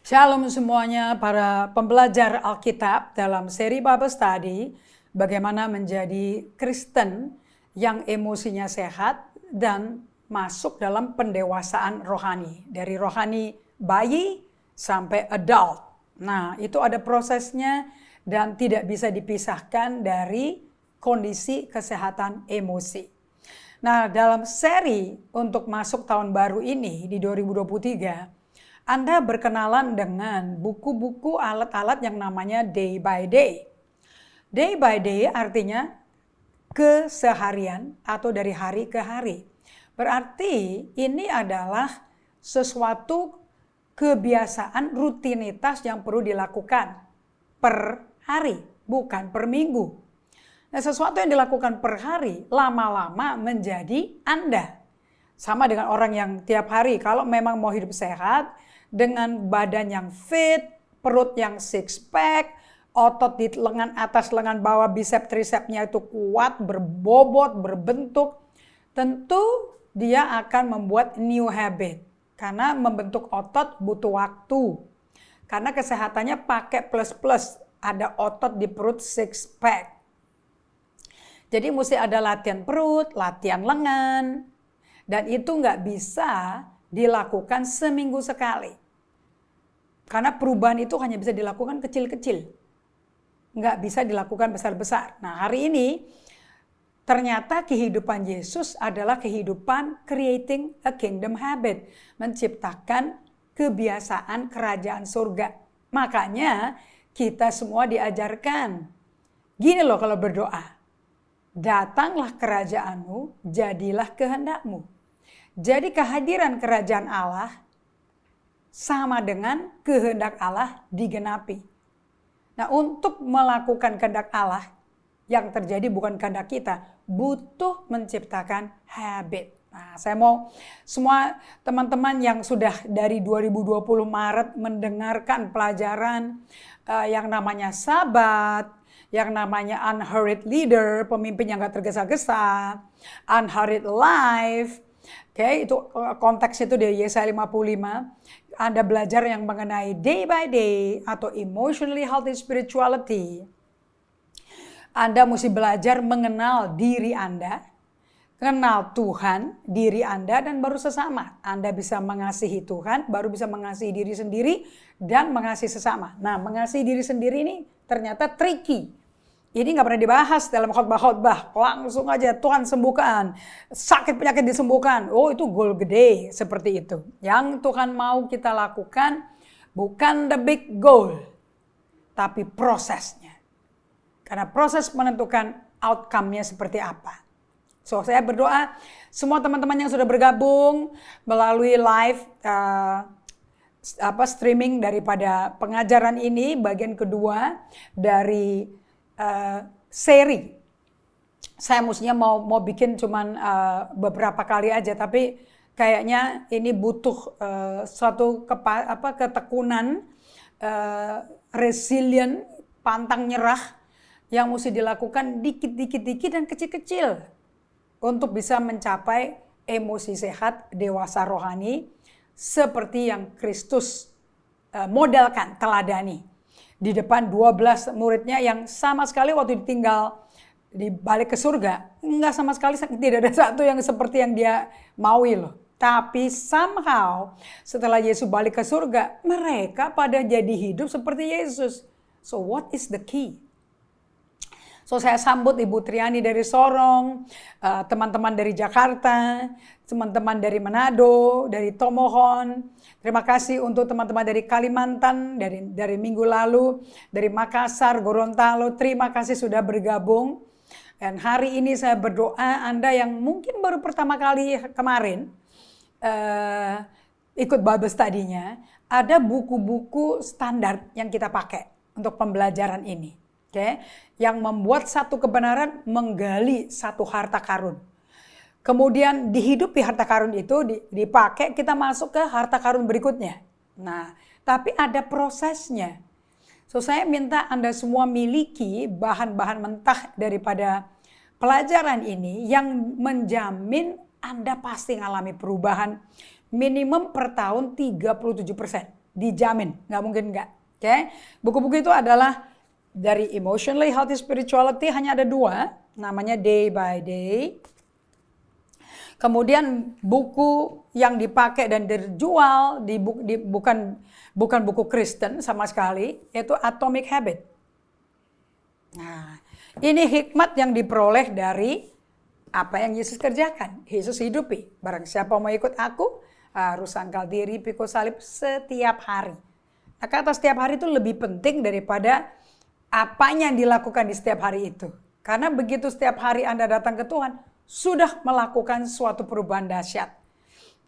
Shalom semuanya para pembelajar Alkitab dalam seri Bible Study, bagaimana menjadi Kristen yang emosinya sehat dan masuk dalam pendewasaan rohani. Dari rohani bayi sampai adult. Nah, itu ada prosesnya dan tidak bisa dipisahkan dari kondisi kesehatan emosi. Nah, dalam seri untuk masuk tahun baru ini di 2023, Anda berkenalan dengan buku-buku alat-alat yang namanya Day by Day. Day by Day artinya keseharian atau dari hari ke hari. Berarti ini adalah sesuatu kebiasaan rutinitas yang perlu dilakukan per hari, bukan per minggu. Nah, sesuatu yang dilakukan per hari lama-lama menjadi Anda. Sama dengan orang yang tiap hari kalau memang mau hidup sehat, dengan badan yang fit, perut yang six pack, otot di lengan atas, lengan bawah, bicep tricepsnya itu kuat, berbobot, berbentuk, tentu dia akan membuat new habit. Karena membentuk otot butuh waktu. Karena kesehatannya pakai plus-plus, ada otot di perut six pack. Jadi mesti ada latihan perut, latihan lengan, dan itu nggak bisa dilakukan seminggu sekali. Karena perubahan itu hanya bisa dilakukan kecil-kecil. Nggak bisa dilakukan besar-besar. Nah, hari ini ternyata kehidupan Yesus adalah kehidupan creating a kingdom habit. Menciptakan kebiasaan kerajaan surga. Makanya kita semua diajarkan. Gini loh kalau berdoa. Datanglah kerajaanmu, jadilah kehendakmu. Jadi kehadiran kerajaan Allah sama dengan kehendak Allah digenapi. Nah, untuk melakukan kehendak Allah yang terjadi bukan kehendak kita, butuh menciptakan habit. Nah, saya mau semua teman-teman yang sudah dari 2020 Maret mendengarkan pelajaran yang namanya Sabat, yang namanya Unhurried Leader, pemimpin yang gak tergesa-gesa, Unhurried Life. Oke, itu konteks itu dari Yesaya 55. Anda belajar yang mengenai day by day atau emotionally healthy spirituality. Anda mesti belajar mengenal diri Anda, kenal Tuhan, diri Anda, dan baru sesama. Anda bisa mengasihi Tuhan, baru bisa mengasihi diri sendiri, dan mengasihi sesama. Nah, mengasihi diri sendiri ini ternyata tricky. Ini nggak pernah dibahas dalam khotbah-khotbah. Langsung aja Tuhan sembuhkan. Sakit penyakit disembuhkan. Oh, itu goal gede seperti itu. Yang Tuhan mau kita lakukan bukan the big goal. Tapi prosesnya. Karena proses menentukan outcome-nya seperti apa. So, saya berdoa semua teman-teman yang sudah bergabung melalui live streaming daripada pengajaran ini, bagian kedua dari seri. Saya mestinya mau bikin cuman beberapa kali aja, tapi kayaknya ini butuh suatu ketekunan, resilient, pantang nyerah yang mesti dilakukan dikit-dikit dan kecil-kecil untuk bisa mencapai emosi sehat, dewasa rohani seperti yang Kristus modelkan, teladani. Di depan 12 muridnya yang sama sekali waktu ditinggal di balik ke surga, enggak sama sekali, tidak ada satu yang seperti yang dia maui loh. Tapi somehow setelah Yesus balik ke surga, mereka pada jadi hidup seperti Yesus. So what is the key? So saya sambut Ibu Triani dari Sorong, teman-teman dari Jakarta, teman-teman dari Manado, dari Tomohon. Terima kasih untuk teman-teman dari Kalimantan, dari minggu lalu, dari Makassar, Gorontalo. Terima kasih sudah bergabung. Dan hari ini saya berdoa Anda yang mungkin baru pertama kali kemarin ikut Bible study-nya, ada buku-buku standar yang kita pakai untuk pembelajaran ini. Okay? Yang membuat satu kebenaran menggali satu harta karun. Kemudian dihidupi harta karun itu dipakai, kita masuk ke harta karun berikutnya. Nah, tapi ada prosesnya. So saya minta Anda semua miliki bahan-bahan mentah daripada pelajaran ini yang menjamin Anda pasti mengalami perubahan minimum per tahun 37%. dijamin, nggak mungkin nggak. Oke, buku-buku itu adalah dari Emotionally Healthy Spirituality, hanya ada 2, namanya Day by Day. Kemudian buku yang dipakai dan dijual bukan buku Kristen sama sekali, yaitu Atomic Habit. Nah, ini hikmat yang diperoleh dari apa yang Yesus kerjakan. Yesus hidupi. Barang siapa mau ikut aku, harus sangkal diri, pikul salib setiap hari. Nah, kata setiap hari itu lebih penting daripada apanya yang dilakukan di setiap hari itu. Karena begitu setiap hari Anda datang ke Tuhan, sudah melakukan suatu perubahan dahsyat.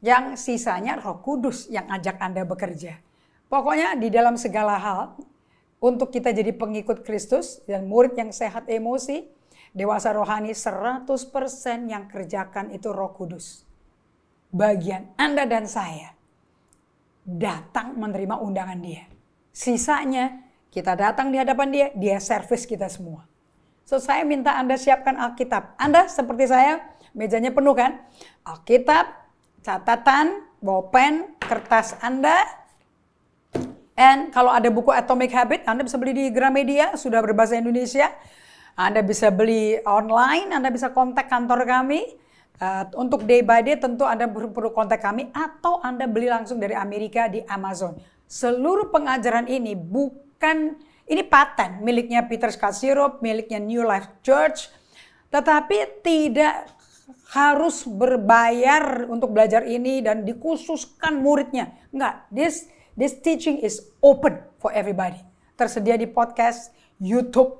Yang sisanya Roh Kudus yang ajak Anda bekerja. Pokoknya di dalam segala hal, untuk kita jadi pengikut Kristus dan murid yang sehat emosi, dewasa rohani 100% yang kerjakan itu Roh Kudus. Bagian Anda dan saya datang menerima undangan Dia. Sisanya kita datang di hadapan Dia, Dia servis kita semua. So saya minta Anda siapkan Alkitab. Anda seperti saya, mejanya penuh kan? Alkitab, catatan, bolpen, kertas Anda. And kalau ada buku Atomic Habit, Anda bisa beli di Gramedia, sudah berbahasa Indonesia. Anda bisa beli online, Anda bisa kontak kantor kami. Untuk day by day tentu Anda perlu kontak kami, atau Anda beli langsung dari Amerika di Amazon. Seluruh pengajaran ini ini paten miliknya Peter Scazzero, miliknya New Life Church. Tetapi tidak harus berbayar untuk belajar ini dan dikhususkan muridnya. Enggak, this teaching is open for everybody. Tersedia di podcast, YouTube,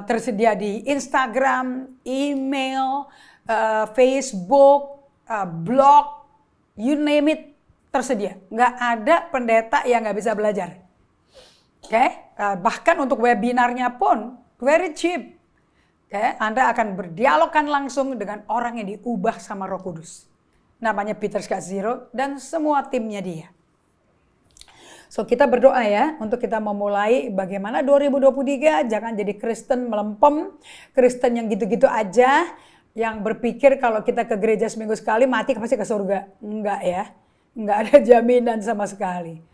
tersedia di Instagram, email, Facebook, blog, you name it, tersedia. Enggak ada pendeta yang nggak bisa belajar. Bahkan untuk webinarnya pun very cheap. Anda akan berdialogkan langsung dengan orang yang diubah sama Roh Kudus. Namanya Peter Scazzero dan semua timnya dia. So kita berdoa ya untuk kita memulai bagaimana 2023 jangan jadi Kristen melempem, Kristen yang gitu-gitu aja, yang berpikir kalau kita ke gereja seminggu sekali mati pasti ke surga. Enggak ya, enggak ada jaminan sama sekali.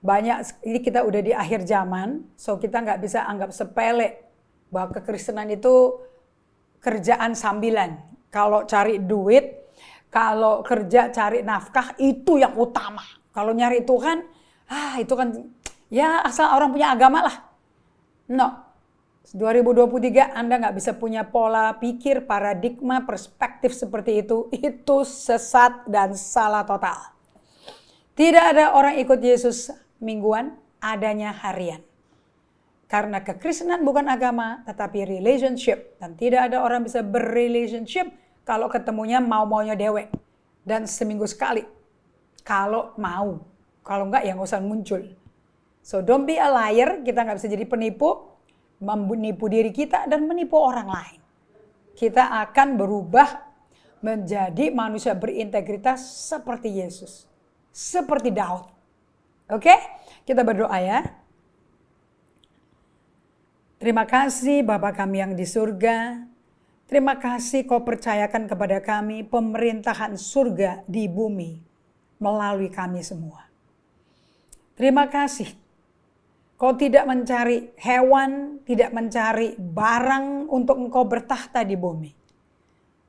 Ini kita udah di akhir zaman, so kita nggak bisa anggap sepele bahwa kekristenan itu kerjaan sambilan. Kalau cari duit, kalau kerja cari nafkah itu yang utama. Kalau nyari Tuhan, itu kan ya asal orang punya agama lah. No, 2023 Anda nggak bisa punya pola pikir, paradigma, perspektif seperti itu sesat dan salah total. Tidak ada orang ikut Yesus mingguan, adanya harian. Karena kekristenan bukan agama, tetapi relationship. Dan tidak ada orang bisa berrelationship kalau ketemunya mau-maunya dewek. Dan seminggu sekali. Kalau mau. Kalau enggak ya nggak usah muncul. So don't be a liar, kita nggak bisa jadi penipu. Menipu diri kita dan menipu orang lain. Kita akan berubah menjadi manusia berintegritas seperti Yesus. Seperti Daud. Oke, kita berdoa ya. Terima kasih Bapa kami yang di surga. Terima kasih Kau percayakan kepada kami pemerintahan surga di bumi melalui kami semua. Terima kasih Kau tidak mencari hewan, tidak mencari barang untuk Engkau bertahta di bumi.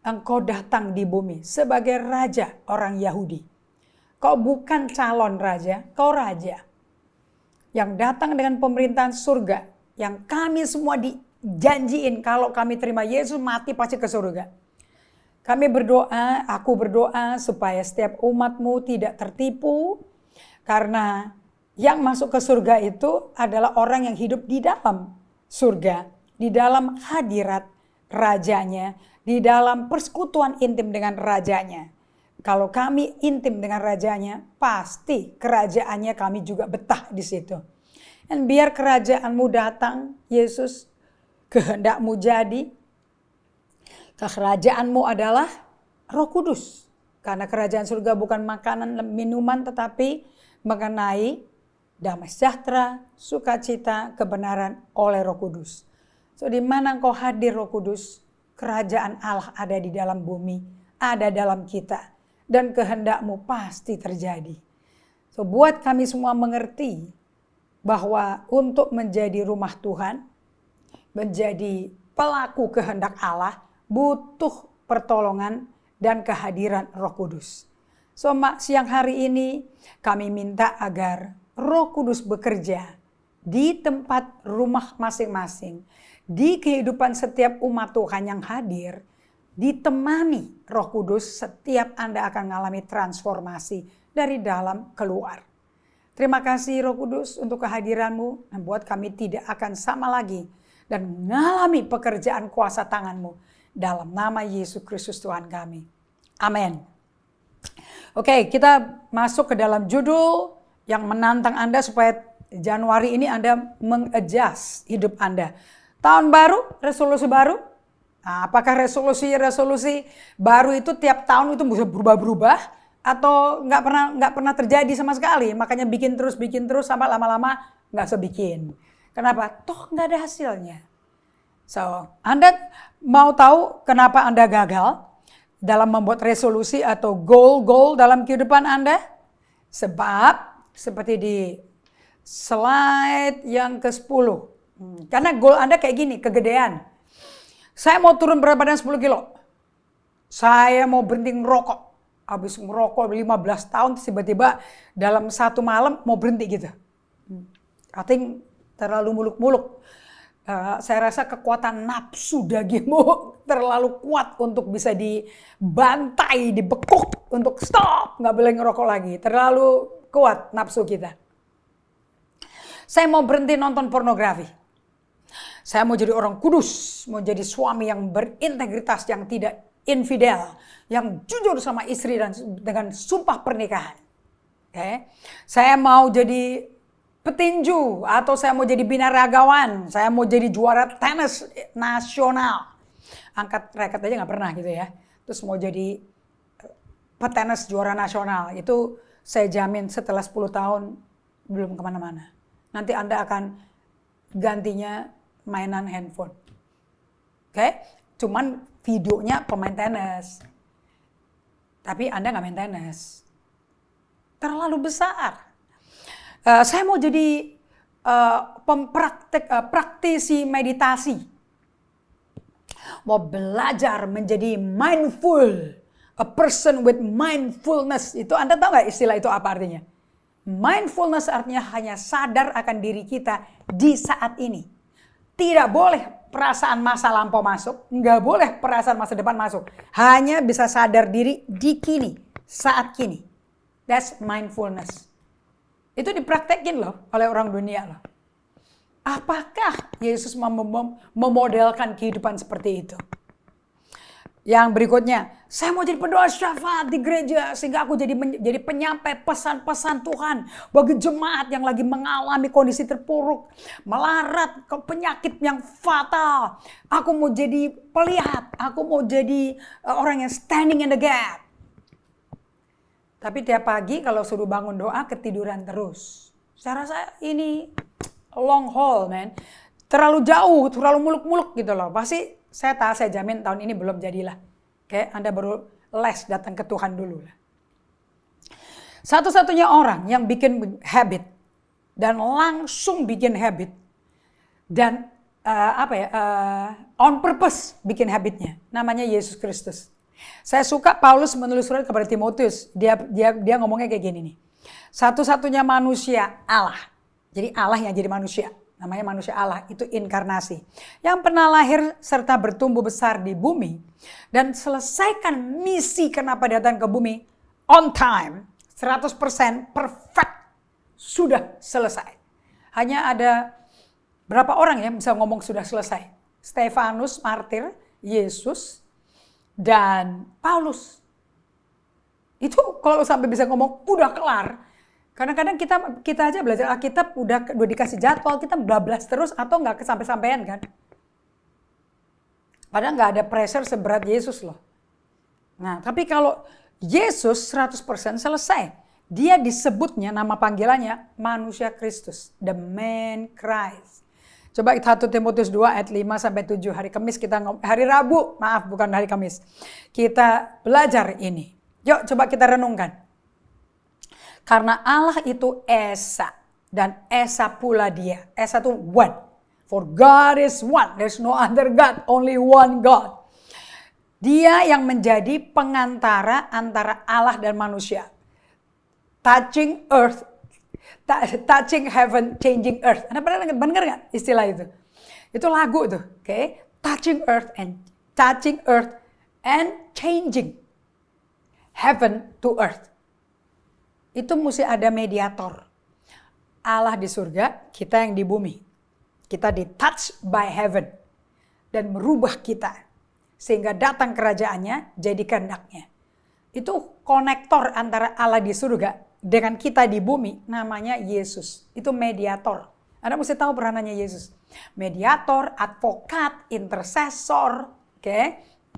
Engkau datang di bumi sebagai raja orang Yahudi. Kau bukan calon raja, Kau raja. Yang datang dengan pemerintahan surga. Yang kami semua dijanjiin kalau kami terima Yesus mati pasti ke surga. Kami berdoa, aku berdoa supaya setiap umat-Mu tidak tertipu. Karena yang masuk ke surga itu adalah orang yang hidup di dalam surga. Di dalam hadirat rajanya. Di dalam persekutuan intim dengan rajanya. Kalau kami intim dengan rajanya, pasti kerajaannya kami juga betah di situ. Dan biar kerajaanmu datang, Yesus, kehendak-Mu jadi. Kerajaanmu adalah Roh Kudus. Karena kerajaan surga bukan makanan, minuman, tetapi mengenai damai sejahtera, sukacita, kebenaran oleh Roh Kudus. So di mana Engkau hadir Roh Kudus, kerajaan Allah ada di dalam bumi, ada dalam kita. Dan kehendak-Mu pasti terjadi. So buat kami semua mengerti bahwa untuk menjadi rumah Tuhan, menjadi pelaku kehendak Allah, butuh pertolongan dan kehadiran Roh Kudus. So siang hari ini kami minta agar Roh Kudus bekerja di tempat rumah masing-masing, di kehidupan setiap umat Tuhan yang hadir, ditemani Roh Kudus. Setiap Anda akan mengalami transformasi dari dalam keluar. Terima kasih Roh Kudus untuk kehadiran-Mu, membuat kami tidak akan sama lagi dan mengalami pekerjaan kuasa tangan-Mu. Dalam nama Yesus Kristus Tuhan kami. Amin. Oke, kita masuk ke dalam judul yang menantang Anda supaya Januari ini Anda mengadjust hidup Anda. Tahun baru, resolusi baru. Nah, apakah resolusi baru itu tiap tahun itu bisa berubah-berubah? Atau nggak pernah terjadi sama sekali, makanya bikin terus sampai lama-lama nggak sebikin. Kenapa? Toh nggak ada hasilnya. So, Anda mau tahu kenapa Anda gagal dalam membuat resolusi atau goal dalam kehidupan Anda? Sebab seperti di slide yang ke-10. Karena goal Anda kayak gini, kegedean. Saya mau turun berat badan 10 kilo. Saya mau berhenti ngerokok. Habis merokok 15 tahun tiba-tiba dalam satu malam mau berhenti gitu. I think terlalu muluk-muluk. Saya rasa kekuatan nafsu dagingmu terlalu kuat untuk bisa dibantai, dibekuk untuk stop, nggak boleh ngerokok lagi. Terlalu kuat nafsu kita. Saya mau berhenti nonton pornografi. Saya mau jadi orang kudus, mau jadi suami yang berintegritas, yang tidak infidel, yang jujur sama istri dan dengan sumpah pernikahan. Okay. Saya mau jadi petinju atau saya mau jadi binaragawan, saya mau jadi juara tenis nasional. Angkat raket aja nggak pernah gitu ya. Terus mau jadi petenis juara nasional, itu saya jamin setelah 10 tahun belum kemana-mana. Nanti Anda akan gantinya mainan handphone. Oke, cuman videonya pemain tenis. Tapi Anda nggak main tenis. Terlalu besar. Saya mau jadi praktisi meditasi. Mau belajar menjadi mindful. A person with mindfulness. Itu Anda tahu nggak istilah itu apa artinya? Mindfulness artinya hanya sadar akan diri kita di saat ini. Tidak boleh perasaan masa lampau masuk, nggak boleh perasaan masa depan masuk. Hanya bisa sadar diri di kini, saat kini. That's mindfulness. Itu dipraktekin loh oleh orang dunia loh. Apakah Yesus memodelkan kehidupan seperti itu? Yang berikutnya, saya mau jadi pendoa syafaat di gereja sehingga aku jadi penyampai pesan-pesan Tuhan bagi jemaat yang lagi mengalami kondisi terpuruk, melarat ke penyakit yang fatal. Aku mau jadi pelihat, aku mau jadi orang yang standing in the gap. Tapi tiap pagi kalau suruh bangun doa ketiduran terus. Saya rasa ini long haul, man. Terlalu jauh, terlalu muluk-muluk gitu loh. Pasti saya jamin tahun ini belum jadilah. Oke, Anda baru les datang ke Tuhan dulu lah. Satu-satunya orang yang bikin habit dan langsung bikin habit dan on purpose bikin habitnya, namanya Yesus Kristus. Saya suka Paulus menulis surat kepada Timotius. Dia ngomongnya kayak gini nih. Satu-satunya manusia Allah. Jadi Allah yang jadi manusia. Namanya manusia Allah, itu inkarnasi. Yang pernah lahir serta bertumbuh besar di bumi. Dan selesaikan misi kenapa datang ke bumi on time. 100% perfect. Sudah selesai. Hanya ada berapa orang yang bisa ngomong sudah selesai? Stefanus, martir, Yesus, dan Paulus. Itu kalau sampai bisa ngomong udah kelar. Kadang-kadang kita aja belajar Alkitab udah dikasih jadwal, kita bablas terus atau nggak sampai-sampean kan. Padahal nggak ada pressure seberat Yesus loh. Nah, tapi kalau Yesus 100% selesai. Dia disebutnya, nama panggilannya manusia Kristus. The man Christ. Coba 1 Timotius 2 ayat 5-7 hari Kamis hari Rabu, maaf bukan hari Kamis. Kita belajar ini. Yuk coba kita renungkan. Karena Allah itu Esa dan Esa pula dia. Esa itu one. For God is one. There's no other God, only one God. Dia yang menjadi pengantara antara Allah dan manusia. Touching earth, touching heaven, changing earth. Anda pernah dengar nggak istilah itu? Itu lagu tuh, oke? Touching earth and changing heaven to earth. Itu mesti ada mediator. Allah di surga, kita yang di bumi. Kita di touch by heaven dan merubah kita sehingga datang kerajaannya jadi kehendaknya. Itu konektor antara Allah di surga dengan kita di bumi, namanya Yesus. Itu mediator. Anda mesti tahu peranannya Yesus. Mediator, advokat, intercessor,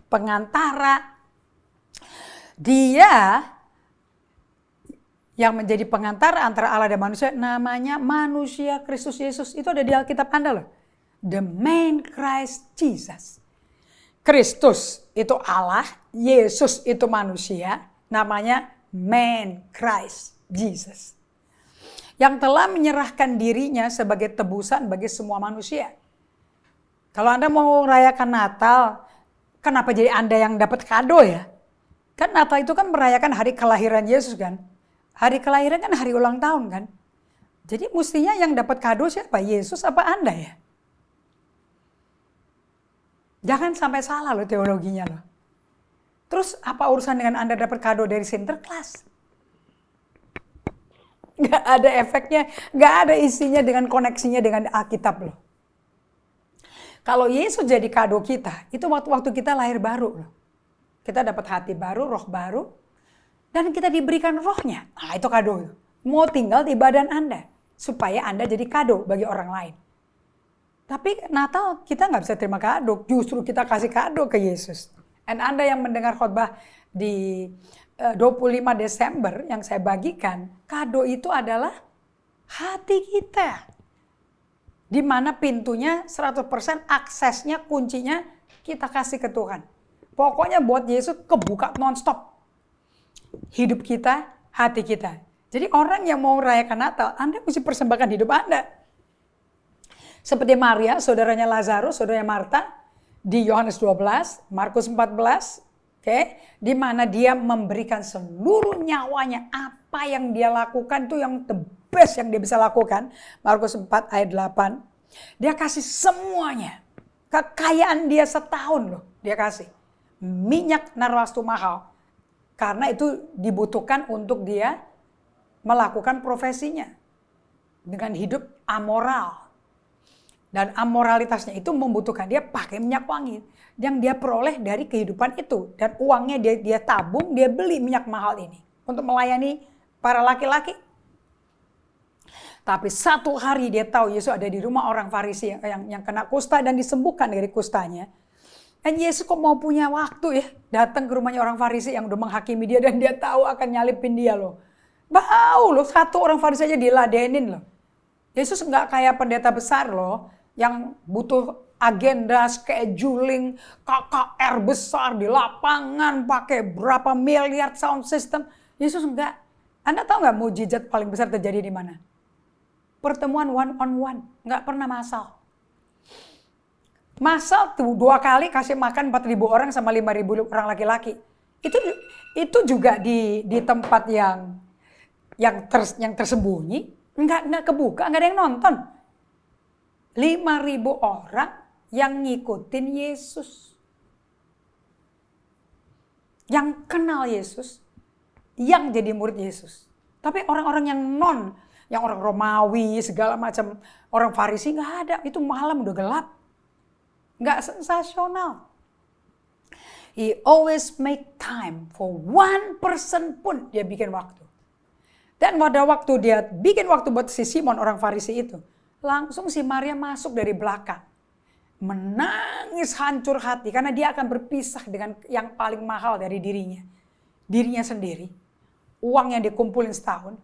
pengantara. Dia yang menjadi pengantara antara Allah dan manusia, namanya manusia Kristus Yesus. Itu ada di Alkitab Anda loh. The man Christ Jesus. Kristus itu Allah, Yesus itu manusia, namanya man Christ Jesus. Yang telah menyerahkan dirinya sebagai tebusan bagi semua manusia. Kalau Anda mau merayakan Natal, kenapa jadi Anda yang dapat kado ya? Kan Natal itu kan merayakan hari kelahiran Yesus kan? Hari kelahiran kan hari ulang tahun kan? Jadi mestinya yang dapat kado siapa? Yesus apa Anda ya? Jangan sampai salah loh teologinya loh. Terus apa urusan dengan Anda dapat kado dari Sinterklas? Gak ada efeknya, gak ada isinya dengan koneksinya dengan Alkitab loh. Kalau Yesus jadi kado kita, itu waktu-waktu kita lahir baru loh. Kita dapat hati baru, roh baru, dan kita diberikan rohnya. Nah itu kado. Mau tinggal di badan Anda, supaya Anda jadi kado bagi orang lain. Tapi Natal kita nggak bisa terima kado, justru kita kasih kado ke Yesus. Dan Anda yang mendengar khotbah di 25 Desember yang saya bagikan, kado itu adalah hati kita. Di mana pintunya 100% aksesnya, kuncinya kita kasih ke Tuhan. Pokoknya buat Yesus kebuka nonstop. Hidup kita, hati kita. Jadi orang yang mau merayakan Natal, Anda mesti persembahkan hidup Anda. Seperti Maria, saudaranya Lazarus, saudaranya Marta, di Yohanes 12, Markus 14, di mana dia memberikan seluruh nyawanya, apa yang dia lakukan itu yang the best yang dia bisa lakukan. Markus 4 ayat 8. Dia kasih semuanya. Kekayaan dia setahun loh, dia kasih. Minyak narwastu mahal. Karena itu dibutuhkan untuk dia melakukan profesinya. Dengan hidup amoral. Dan amoralitasnya itu membutuhkan dia pakai minyak wangi. Yang dia peroleh dari kehidupan itu. Dan uangnya dia tabung, dia beli minyak mahal ini. Untuk melayani para laki-laki. Tapi satu hari dia tahu Yesus ada di rumah orang Farisi yang kena kusta dan disembuhkan dari kustanya. Dan Yesus kok mau punya waktu ya. Datang ke rumahnya orang Farisi yang udah menghakimi dia. Dan dia tahu akan nyalipin dia loh. Bau loh, satu orang Farisi aja diladenin loh. Yesus nggak kayak pendeta besar loh. Yang butuh agenda scheduling, KKR besar di lapangan, pakai berapa miliar sound system. Yesus enggak. Anda tahu nggak mujizat paling besar terjadi di mana? Pertemuan one on one, nggak pernah massal. Massal tuh 2 kali kasih makan 4.000 orang sama 5.000 orang laki-laki. Itu juga di tempat yang tersembunyi, nggak kebuka, nggak ada yang nonton. 5.000 orang yang ngikutin Yesus. Yang kenal Yesus, yang jadi murid Yesus. Tapi orang-orang yang yang orang Romawi, segala macam, orang Farisi nggak ada. Itu malam udah gelap. Nggak sensasional. He always make time for one person pun dia bikin waktu. Dan pada waktu dia bikin waktu buat si Simon orang Farisi itu, langsung si Maria masuk dari belakang. Menangis hancur hati karena dia akan berpisah dengan yang paling mahal dari dirinya. Dirinya sendiri. Uang yang dikumpulin setahun.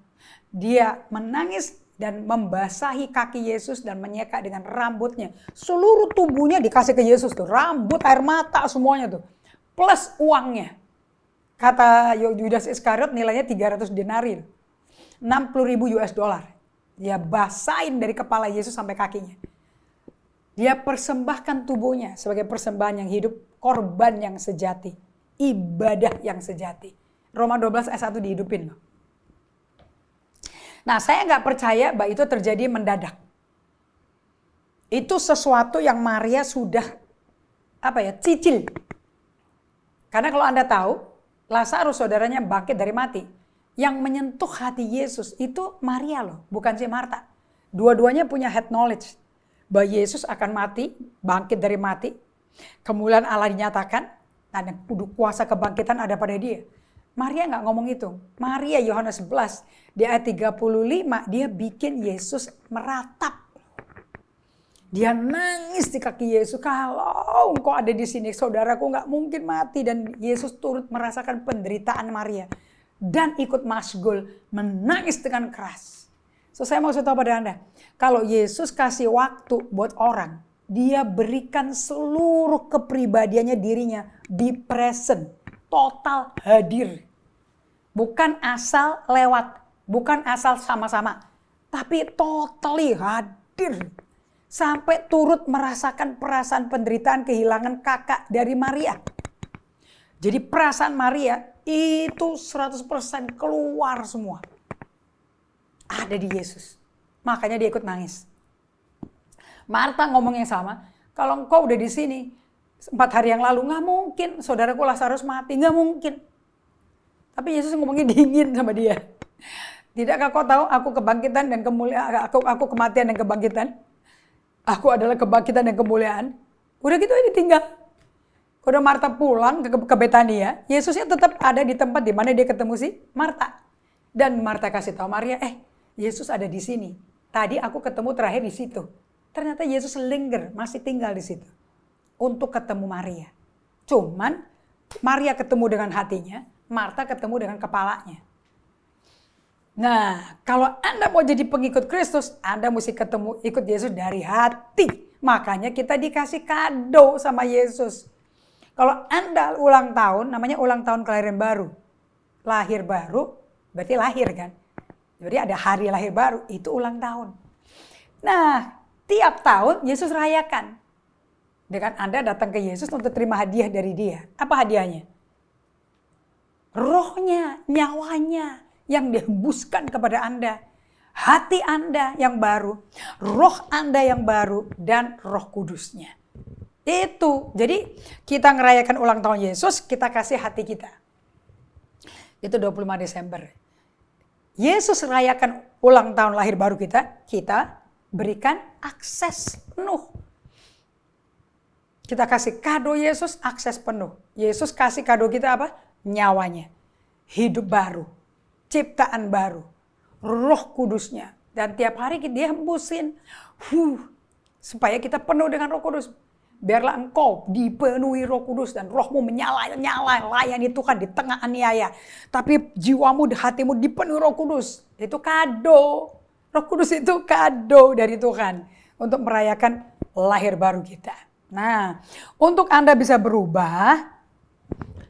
Dia menangis dan membasahi kaki Yesus dan menyeka dengan rambutnya. Seluruh tubuhnya dikasih ke Yesus tuh. Rambut, air mata semuanya tuh. Plus uangnya. Kata Yudas Iskariot nilainya 300 denari. $60,000 US dollar. Dia basahin dari kepala Yesus sampai kakinya. Dia persembahkan tubuhnya sebagai persembahan yang hidup, korban yang sejati, ibadah yang sejati. Roma 12 ayat 1 dihidupin loh. Nah, saya nggak percaya bahwa itu terjadi mendadak. Itu sesuatu yang Maria sudah cicil. Karena kalau Anda tahu, Lazarus saudaranya bangkit dari mati. Yang menyentuh hati Yesus itu Maria loh, bukan si Marta. Dua-duanya punya head knowledge bahwa Yesus akan mati, bangkit dari mati. Kemuliaan Allah dinyatakan, dan kuasa kebangkitan ada pada dia. Maria nggak ngomong itu. Maria Yohanes 11 di ayat 35 dia bikin Yesus meratap. Dia nangis di kaki Yesus. Kalau engkau ada di sini, saudaraku nggak mungkin mati. Dan Yesus turut merasakan penderitaan Maria. Dan ikut masgul, menangis dengan keras. So saya mau tahu pada Anda, kalau Yesus kasih waktu buat orang, dia berikan seluruh kepribadiannya dirinya, be present, total hadir. Bukan asal lewat, bukan asal sama-sama, tapi totally hadir. Sampai turut merasakan perasaan penderitaan kehilangan kakak dari Maria. Jadi perasaan Maria itu 100% keluar semua. Ada di Yesus. Makanya dia ikut nangis. Marta ngomong yang sama. Kalau engkau udah di sini 4 hari yang lalu, nggak mungkin saudaraku Lazarus mati, nggak mungkin. Tapi Yesus ngomongnya dingin sama dia. Tidakkah kau tahu aku kebangkitan dan kemuliaan, aku kematian dan kebangkitan? Aku adalah kebangkitan dan kemuliaan. Udah gitu aja ditinggal. Udah Marta pulang ke Betania, Yesusnya tetap ada di tempat di mana dia ketemu si Marta. Dan Marta kasih tahu Maria, Yesus ada di sini. Tadi aku ketemu terakhir di situ. Ternyata Yesus linger, masih tinggal di situ. Untuk ketemu Maria. Cuman Maria ketemu dengan hatinya, Marta ketemu dengan kepalanya. Nah, kalau Anda mau jadi pengikut Kristus, Anda mesti ikut Yesus dari hati. Makanya kita dikasih kado sama Yesus. Kalau Anda ulang tahun, namanya ulang tahun kelahiran baru. Lahir baru, berarti lahir kan. Jadi ada hari lahir baru, itu ulang tahun. Nah, tiap tahun Yesus rayakan. Dengan Anda datang ke Yesus untuk terima hadiah dari dia. Apa hadiahnya? Rohnya, nyawanya yang dihembuskan kepada Anda. Hati Anda yang baru, roh Anda yang baru, dan Roh Kudusnya. Itu, jadi kita ngerayakan ulang tahun Yesus, kita kasih hati kita. Itu 25 Desember. Yesus rayakan ulang tahun lahir baru kita berikan akses penuh. Kita kasih kado Yesus, akses penuh. Yesus kasih kado kita apa? Nyawanya. Hidup baru, ciptaan baru, Roh Kudusnya. Dan tiap hari dia hembusin. Supaya kita penuh dengan Roh Kudus. Biarlah engkau dipenuhi Roh Kudus dan rohmu menyala layani Tuhan di tengah aniaya. Tapi jiwamu, hatimu dipenuhi Roh Kudus. Itu kado. Roh Kudus itu kado dari Tuhan untuk merayakan lahir baru kita. Nah, untuk Anda bisa berubah,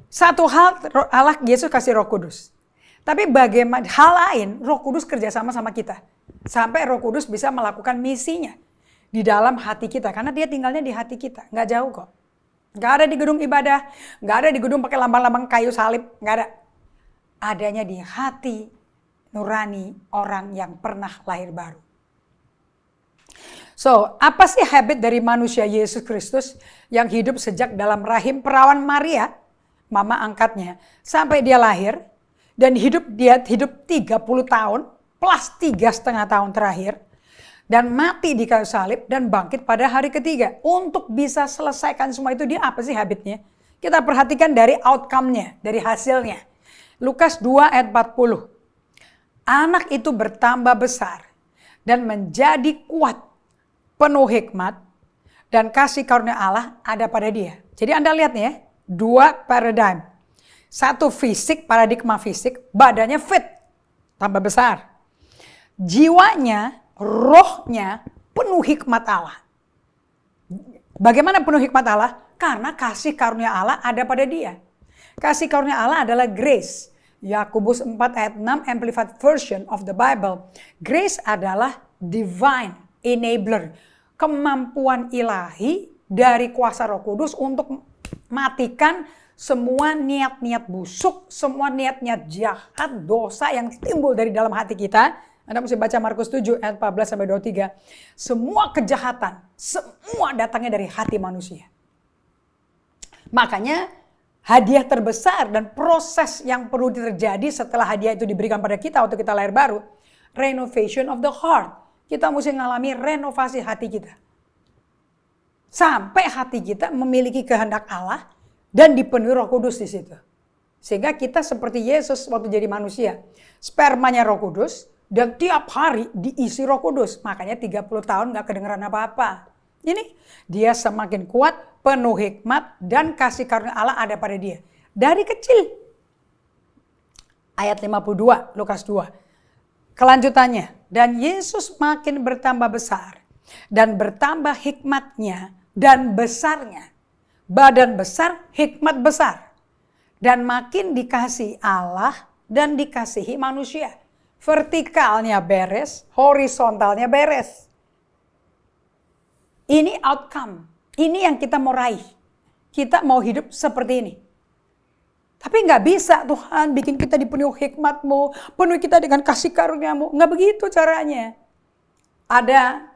satu hal Allah Yesus kasih Roh Kudus. Tapi bagaimana hal lain, Roh Kudus kerjasama sama kita. Sampai Roh Kudus bisa melakukan misinya di dalam hati kita, karena dia tinggalnya di hati kita, nggak jauh kok. Nggak ada di gedung ibadah, nggak ada di gedung pakai lambang-lambang kayu salib, nggak ada. Adanya di hati nurani orang yang pernah lahir baru. So, apa sih habit dari manusia Yesus Kristus yang hidup sejak dalam rahim perawan Maria, mama angkatnya, sampai dia lahir, dan dia hidup 30 tahun, plus 3,5 tahun terakhir, dan mati di kayu salib dan bangkit pada hari ketiga. Untuk bisa selesaikan semua itu, dia apa sih habitnya? Kita perhatikan dari outcome-nya, dari hasilnya. Lukas 2 ayat 40. Anak itu bertambah besar dan menjadi kuat, penuh hikmat, dan kasih karunia Allah ada pada dia. Jadi Anda lihat nih ya, 2 paradigm. Satu fisik, paradigma fisik, badannya fit, tambah besar. Jiwanya, rohnya penuh hikmat Allah. Bagaimana penuh hikmat Allah? Karena kasih karunia Allah ada pada dia. Kasih karunia Allah adalah grace. Yakobus 4 ayat 6 Amplified Version of the Bible. Grace adalah divine enabler. Kemampuan ilahi dari kuasa Roh Kudus untuk matikan semua niat-niat busuk, semua niat-niat jahat, dosa yang timbul dari dalam hati kita. Anda mesti baca Markus 7 ayat 14-23. Semua kejahatan, semua datangnya dari hati manusia. Makanya hadiah terbesar dan proses yang perlu terjadi setelah hadiah itu diberikan pada kita untuk kita lahir baru. Renovation of the heart. Kita mesti mengalami renovasi hati kita. Sampai hati kita memiliki kehendak Allah dan dipenuhi Roh Kudus di situ. Sehingga kita seperti Yesus waktu jadi manusia. Spermanya Roh Kudus dan tiap hari diisi Roh Kudus. Makanya 30 tahun gak kedengeran apa-apa. Ini dia semakin kuat, penuh hikmat dan kasih karunia Allah ada pada dia. Dari kecil. Ayat 52 Lukas 2. Kelanjutannya. Dan Yesus makin bertambah besar dan bertambah hikmatnya dan besarnya. Badan besar, hikmat besar. Dan makin dikasihi Allah dan dikasihi manusia. Vertikalnya beres, horizontalnya beres. Ini outcome. Ini yang kita mau raih. Kita mau hidup seperti ini. Tapi gak bisa Tuhan bikin kita dipenuhi hikmat-Mu, penuhi kita dengan kasih karunia-Mu. Gak begitu caranya. Ada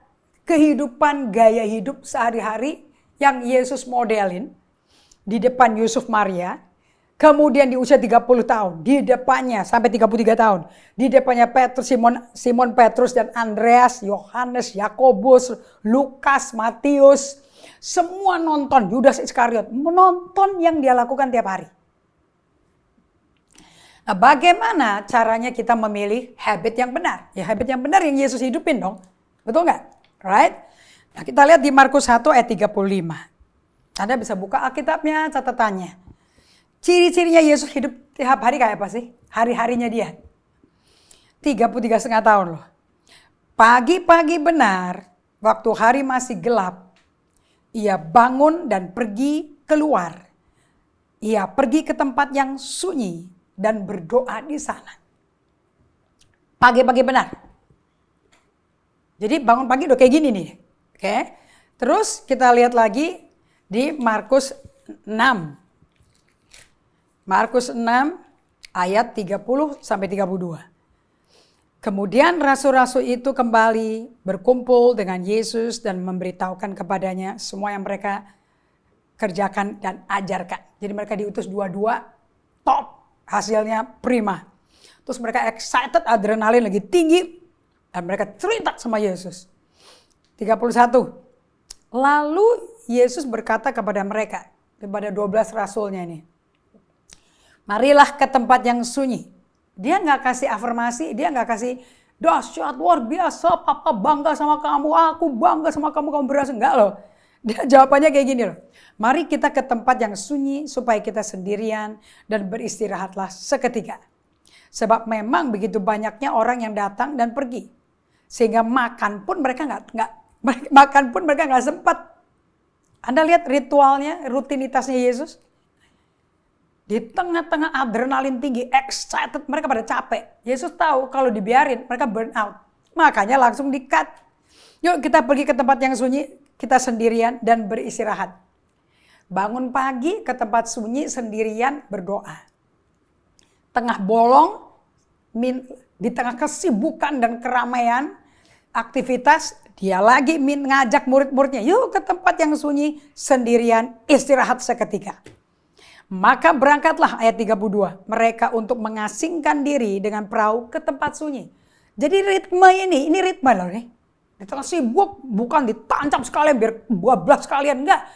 kehidupan gaya hidup sehari-hari yang Yesus modelin di depan Yusuf Maria. Kemudian di usia 30 tahun, di depannya sampai 33 tahun. Di depannya Petrus, Simon Petrus dan Andreas, Yohanes, Yakobus, Lukas, Matius. Semua nonton, Yudas Iskariot. Menonton yang dia lakukan tiap hari. Nah, bagaimana caranya kita memilih habit yang benar? Ya habit yang benar yang Yesus hidupin dong. Betul nggak? Right? Nah, kita lihat di Markus 1 ayat 35. Anda bisa buka Alkitabnya, catatannya. Ciri-cirinya Yesus hidup tiap hari kayak apa sih? Hari-harinya dia. 33,5 tahun loh. Pagi-pagi benar, waktu hari masih gelap, ia bangun dan pergi keluar. Ia pergi ke tempat yang sunyi dan berdoa di sana. Pagi-pagi benar. Jadi bangun pagi udah kayak gini nih. Oke. Terus kita lihat lagi di Markus 6. Markus 6 ayat 30 sampai 32. Kemudian rasul-rasul itu kembali berkumpul dengan Yesus dan memberitahukan kepadanya semua yang mereka kerjakan dan ajarkan. Jadi mereka diutus dua-dua, top. Hasilnya prima. Terus mereka excited, adrenalin lagi tinggi. Dan mereka cerita sama Yesus. 31. Lalu Yesus berkata kepada mereka. Kepada 12 rasulnya ini. Marilah ke tempat yang sunyi. Dia gak kasih afirmasi. Dia gak kasih dahsyat luar biasa. Papa bangga sama kamu. Aku bangga sama kamu. Kamu berhasil. Enggak loh. Dia jawabannya kayak gini loh. Mari kita ke tempat yang sunyi supaya kita sendirian dan beristirahatlah seketika. Sebab memang begitu banyaknya orang yang datang dan pergi. Sehingga makan pun mereka nggak sempat. Anda lihat ritualnya, rutinitasnya Yesus. Di tengah-tengah adrenalin tinggi, excited, mereka pada capek. Yesus tahu kalau dibiarin mereka burn out. Makanya langsung di-cut. Yuk kita pergi ke tempat yang sunyi, kita sendirian dan beristirahat. Bangun pagi ke tempat sunyi sendirian berdoa. Tengah bolong, di tengah kesibukan dan keramaian, aktivitas, dia lagi ngajak murid-muridnya. Yuk ke tempat yang sunyi sendirian, istirahat seketika. Maka berangkatlah ayat 32. Mereka untuk mengasingkan diri dengan perahu ke tempat sunyi. Jadi ritme ini ritme loh nih. Di tengah sibuk, bukan ditancap sekalian biar bablas sekalian, enggak.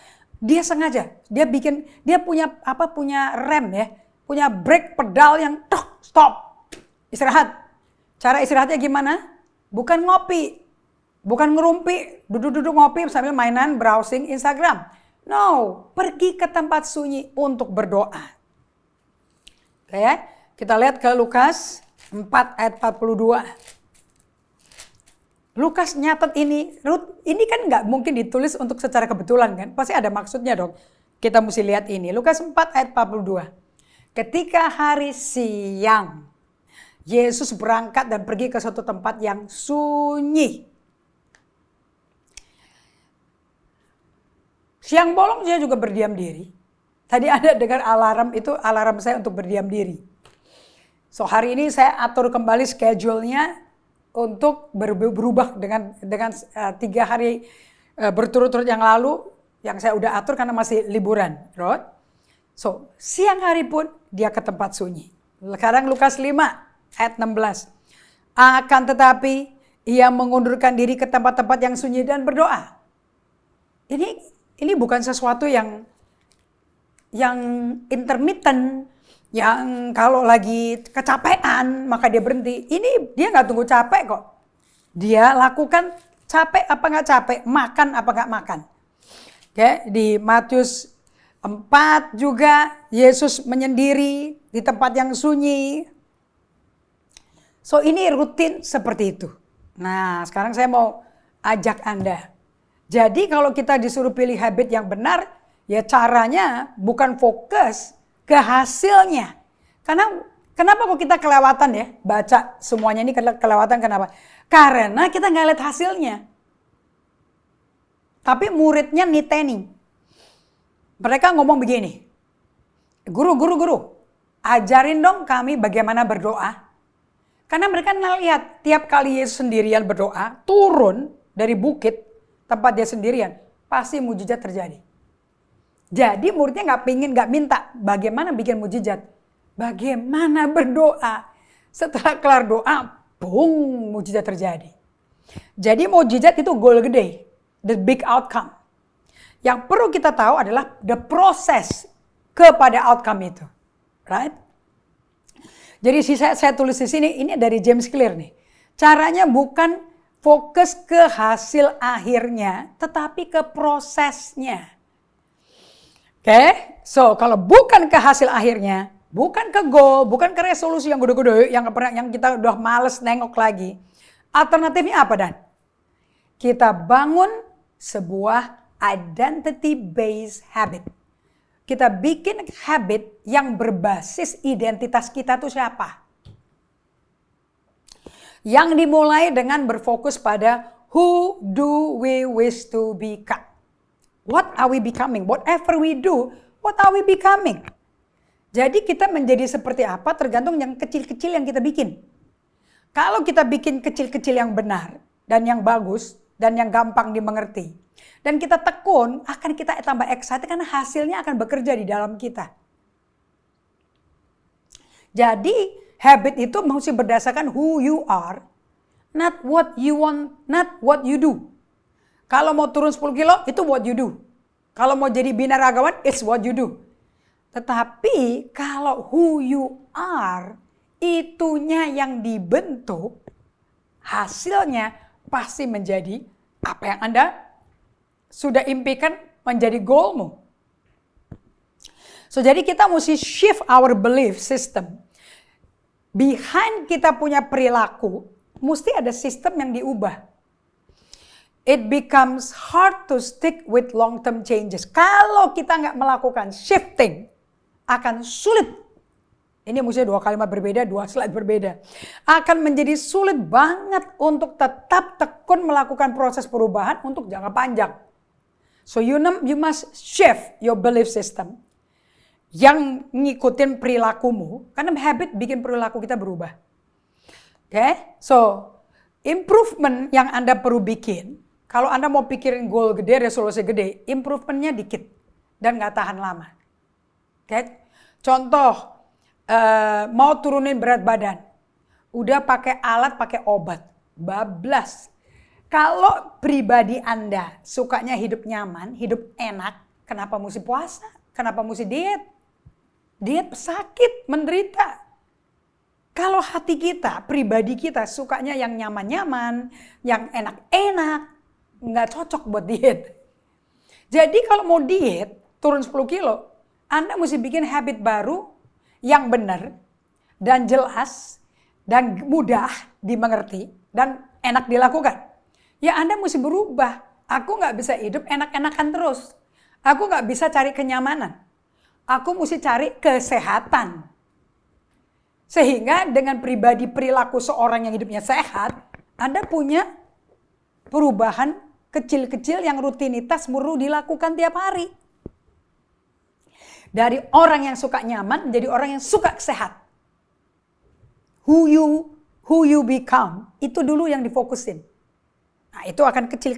Dia sengaja, dia punya rem ya, punya brake pedal yang stop, istirahat. Cara istirahatnya gimana? Bukan ngopi, bukan ngerumpi, duduk-duduk ngopi sambil mainan browsing Instagram. No, pergi ke tempat sunyi untuk berdoa. Oke, kita lihat ke Lukas 4 ayat 42. Lukas nyatet ini kan nggak mungkin ditulis untuk secara kebetulan kan. Pasti ada maksudnya dong. Kita mesti lihat ini. Lukas 4 ayat 42. Ketika hari siang, Yesus berangkat dan pergi ke suatu tempat yang sunyi. Siang bolong saya juga berdiam diri. Tadi ada dengar alarm, itu alarm saya untuk berdiam diri. So hari ini saya atur kembali schedule-nya untuk berubah dengan 3 hari berturut-turut yang lalu yang saya udah atur karena masih liburan. Right? So siang hari pun dia ke tempat sunyi. Sekarang Lukas 5 ayat 16. Akan tetapi ia mengundurkan diri ke tempat-tempat yang sunyi dan berdoa. Ini bukan sesuatu yang intermittent, yang kalau lagi kecapean maka dia berhenti. Ini dia nggak tunggu capek kok. Dia lakukan capek apa nggak capek, makan apa nggak makan. Oke, di Matius 4 juga Yesus menyendiri di tempat yang sunyi. So ini rutin seperti itu. Nah sekarang saya mau ajak Anda. Jadi kalau kita disuruh pilih habit yang benar, ya caranya bukan fokus ke hasilnya. Karena kenapa kok kita kelewatan ya? Baca semuanya ini kelewatan kenapa? Karena kita nggak lihat hasilnya. Tapi muridnya niteni. Mereka ngomong begini. Guru, ajarin dong kami bagaimana berdoa. Karena mereka lihat tiap kali Yesus sendirian berdoa, turun dari bukit tempat dia sendirian, pasti mujizat terjadi. Jadi muridnya nggak minta bagaimana bikin mujizat, bagaimana berdoa. Setelah kelar doa, boom, mujizat terjadi. Jadi mujizat itu goal gede, the big outcome. Yang perlu kita tahu adalah the process kepada outcome itu, right? Jadi saya tulis di sini, ini dari James Clear nih. Caranya bukan fokus ke hasil akhirnya, tetapi ke prosesnya. Oke, so kalau bukan ke hasil akhirnya, bukan ke goal, bukan ke resolusi yang gede-gede, yang kita udah males nengok lagi. Alternatifnya apa Dan? Kita bangun sebuah identity based habit. Kita bikin habit yang berbasis identitas kita tuh siapa. Yang dimulai dengan berfokus pada who do we wish to become. What are we becoming? Whatever we do, what are we becoming? Jadi kita menjadi seperti apa tergantung yang kecil-kecil yang kita bikin. Kalau kita bikin kecil-kecil yang benar dan yang bagus dan yang gampang dimengerti. Dan kita tekun, akan kita tambah excited karena hasilnya akan bekerja di dalam kita. Jadi habit itu mesti berdasarkan who you are, not what you want, not what you do. Kalau mau turun 10 kilo, itu what you do. Kalau mau jadi binaragawan, it's what you do. Tetapi kalau who you are, itunya yang dibentuk, hasilnya pasti menjadi apa yang Anda sudah impikan menjadi goalmu. So jadi kita mesti shift our belief system. Behind kita punya perilaku, mesti ada sistem yang diubah. It becomes hard to stick with long-term changes. Kalau kita nggak melakukan shifting, akan sulit. Ini mesti 2 kalimat berbeda, 2 slide berbeda. Akan menjadi sulit banget untuk tetap tekun melakukan proses perubahan untuk jangka panjang. So you must shift your belief system. Yang ngikutin perilakumu, karena habit bikin perilaku kita berubah. Okay? So improvement yang Anda perlu bikin, kalau Anda mau pikirin goal gede, resolusi gede, improvementnya dikit dan nggak tahan lama. Okay? Contoh, mau turunin berat badan, udah pakai alat, pakai obat, bablas. Kalau pribadi Anda sukanya hidup nyaman, hidup enak, kenapa mesti puasa? Kenapa mesti diet? Diet sakit, menderita. Kalau hati kita, pribadi kita sukanya yang nyaman-nyaman, yang enak-enak, nggak cocok buat diet. Jadi kalau mau diet, turun 10 kilo, Anda mesti bikin habit baru yang benar dan jelas dan mudah dimengerti dan enak dilakukan. Ya Anda mesti berubah. Aku nggak bisa hidup enak-enakan terus. Aku nggak bisa cari kenyamanan. Aku mesti cari kesehatan. Sehingga dengan pribadi perilaku seorang yang hidupnya sehat, Anda punya perubahan kecil-kecil yang rutinitas perlu dilakukan tiap hari. Dari orang yang suka nyaman menjadi orang yang suka sehat. Who you become, itu dulu yang difokusin. Nah, itu akan kecil,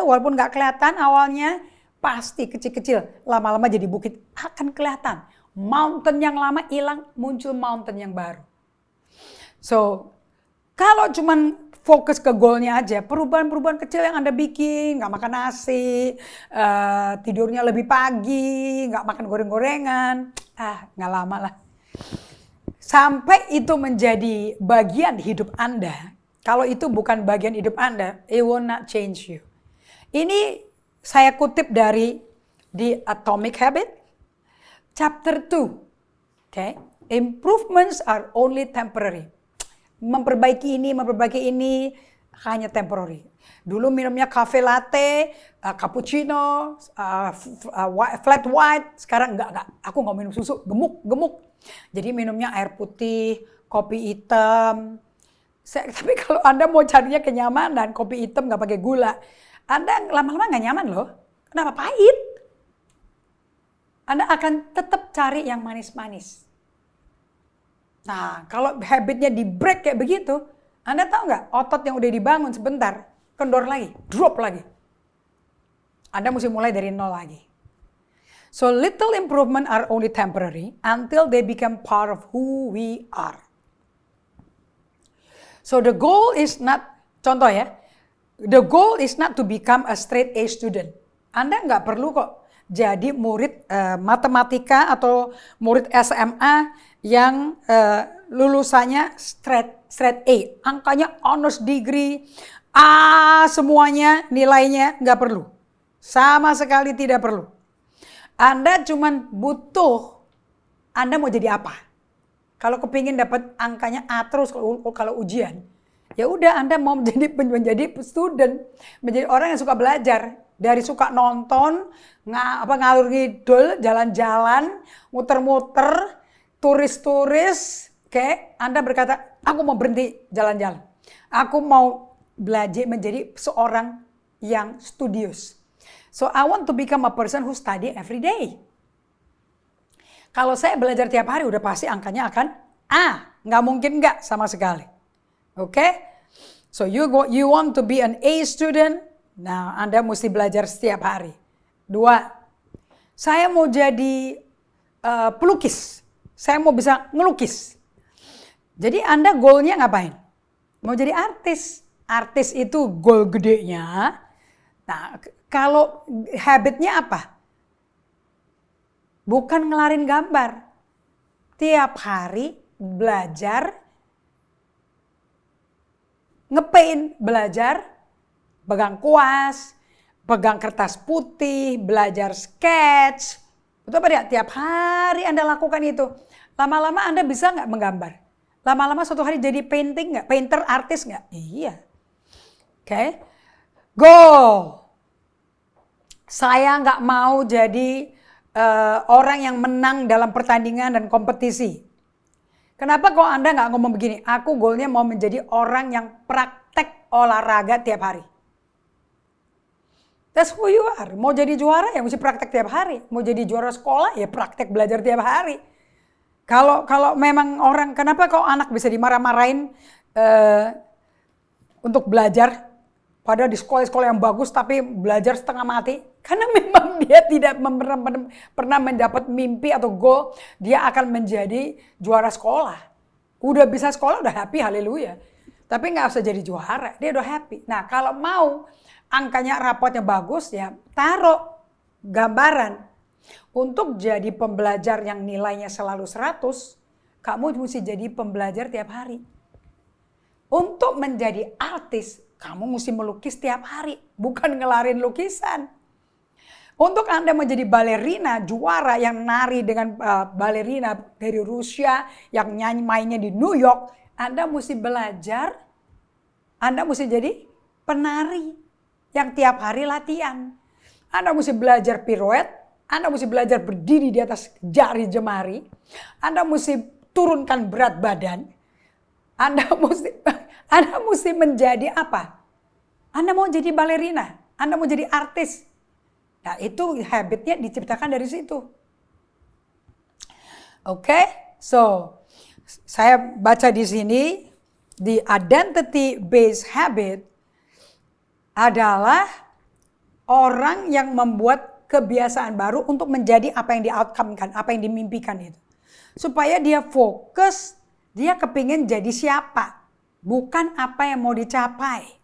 walaupun gak kelihatan awalnya, pasti kecil-kecil. Lama-lama jadi bukit, akan kelihatan. Mountain yang lama hilang, muncul mountain yang baru. So, kalau cuman fokus ke goalnya aja, perubahan-perubahan kecil yang Anda bikin, gak makan nasi, tidurnya lebih pagi, gak makan goreng-gorengan, gak lama lah. Sampai itu menjadi bagian hidup Anda, kalau itu bukan bagian hidup Anda, it will not change you. Ini saya kutip dari The Atomic Habit. Chapter 2, okay? Improvements are only temporary. Memperbaiki ini hanya temporary. Dulu minumnya cafe latte, cappuccino, flat white. Sekarang enggak. Aku nggak minum susu, gemuk. Jadi minumnya air putih, kopi hitam. Tapi kalau Anda mau carinya kenyamanan, kopi hitam nggak pakai gula, Anda lama-lama nggak nyaman loh. Kenapa? Pahit. Anda akan tetap cari yang manis-manis. Nah, kalau habitnya di break kayak begitu, Anda tahu nggak? Otot yang udah dibangun sebentar, kendor lagi, drop lagi. Anda mesti mulai dari nol lagi. So little improvement are only temporary until they become part of who we are. So the goal is not, contoh ya, the goal is not to become a straight A student. Anda nggak perlu kok jadi murid matematika atau murid SMA yang lulusannya straight A. Angkanya honors degree, semuanya nilainya nggak perlu. Sama sekali tidak perlu. Anda cuman butuh, Anda mau jadi apa? Kalau kepingin dapat angkanya A terus kalau ujian, ya udah Anda mau menjadi student, menjadi orang yang suka belajar. Dari suka nonton, ngalur ngidul, jalan-jalan, muter-muter, turis-turis, Anda berkata, aku mau berhenti jalan-jalan. Aku mau belajar menjadi seorang yang studious. So I want to become a person who study every day. Kalau saya belajar tiap hari, udah pasti angkanya akan A. Nggak mungkin nggak sama sekali. Okay? So you want to be an A student, nah, Anda mesti belajar setiap hari. 2, saya mau jadi pelukis. Saya mau bisa ngelukis. Jadi Anda goalnya ngapain? Mau jadi artis. Artis itu goal gedenya. Nah, kalau habitnya apa? Bukan ngelarin gambar. Tiap hari belajar, ngepaint, belajar, pegang kuas, pegang kertas putih, belajar sketch. Betul apa tidak? Tiap hari Anda lakukan itu. Lama-lama Anda bisa nggak menggambar? Lama-lama suatu hari jadi painting nggak? Painter, artis nggak? Iya. Oke. Goal. Saya nggak mau jadi orang yang menang dalam pertandingan dan kompetisi. Kenapa kok Anda nggak ngomong begini? Aku goalnya mau menjadi orang yang praktek olahraga tiap hari. That's who you are. Mau jadi juara ya mesti praktek tiap hari. Mau jadi juara sekolah ya praktek belajar tiap hari. Kalau memang orang, kenapa kok anak bisa dimarah-marahin untuk belajar? Padahal di sekolah-sekolah yang bagus tapi belajar setengah mati. Karena memang dia tidak pernah mendapat mimpi atau goal. Dia akan menjadi juara sekolah. Udah bisa sekolah udah happy, haleluya. Tapi nggak usah jadi juara, dia udah happy. Nah kalau mau angkanya rapotnya bagus ya taruh gambaran. Untuk jadi pembelajar yang nilainya selalu 100, kamu mesti jadi pembelajar tiap hari. Untuk menjadi artis, kamu mesti melukis tiap hari, bukan ngelarin lukisan. Untuk Anda menjadi balerina juara yang nari dengan balerina dari Rusia yang nyanyi mainnya di New York, Anda mesti belajar, Anda mesti jadi penari yang tiap hari latihan. Anda mesti belajar pirouette, Anda mesti belajar berdiri di atas jari jemari. Anda mesti turunkan berat badan. Anda mesti menjadi apa? Anda mau jadi balerina. Anda mau jadi artis. Nah, itu habitnya diciptakan dari situ. Oke, so saya baca di sini, the identity based habit adalah orang yang membuat kebiasaan baru untuk menjadi apa yang di-outcome-kan, apa yang dimimpikan itu. Supaya dia fokus, dia kepingin jadi siapa, bukan apa yang mau dicapai.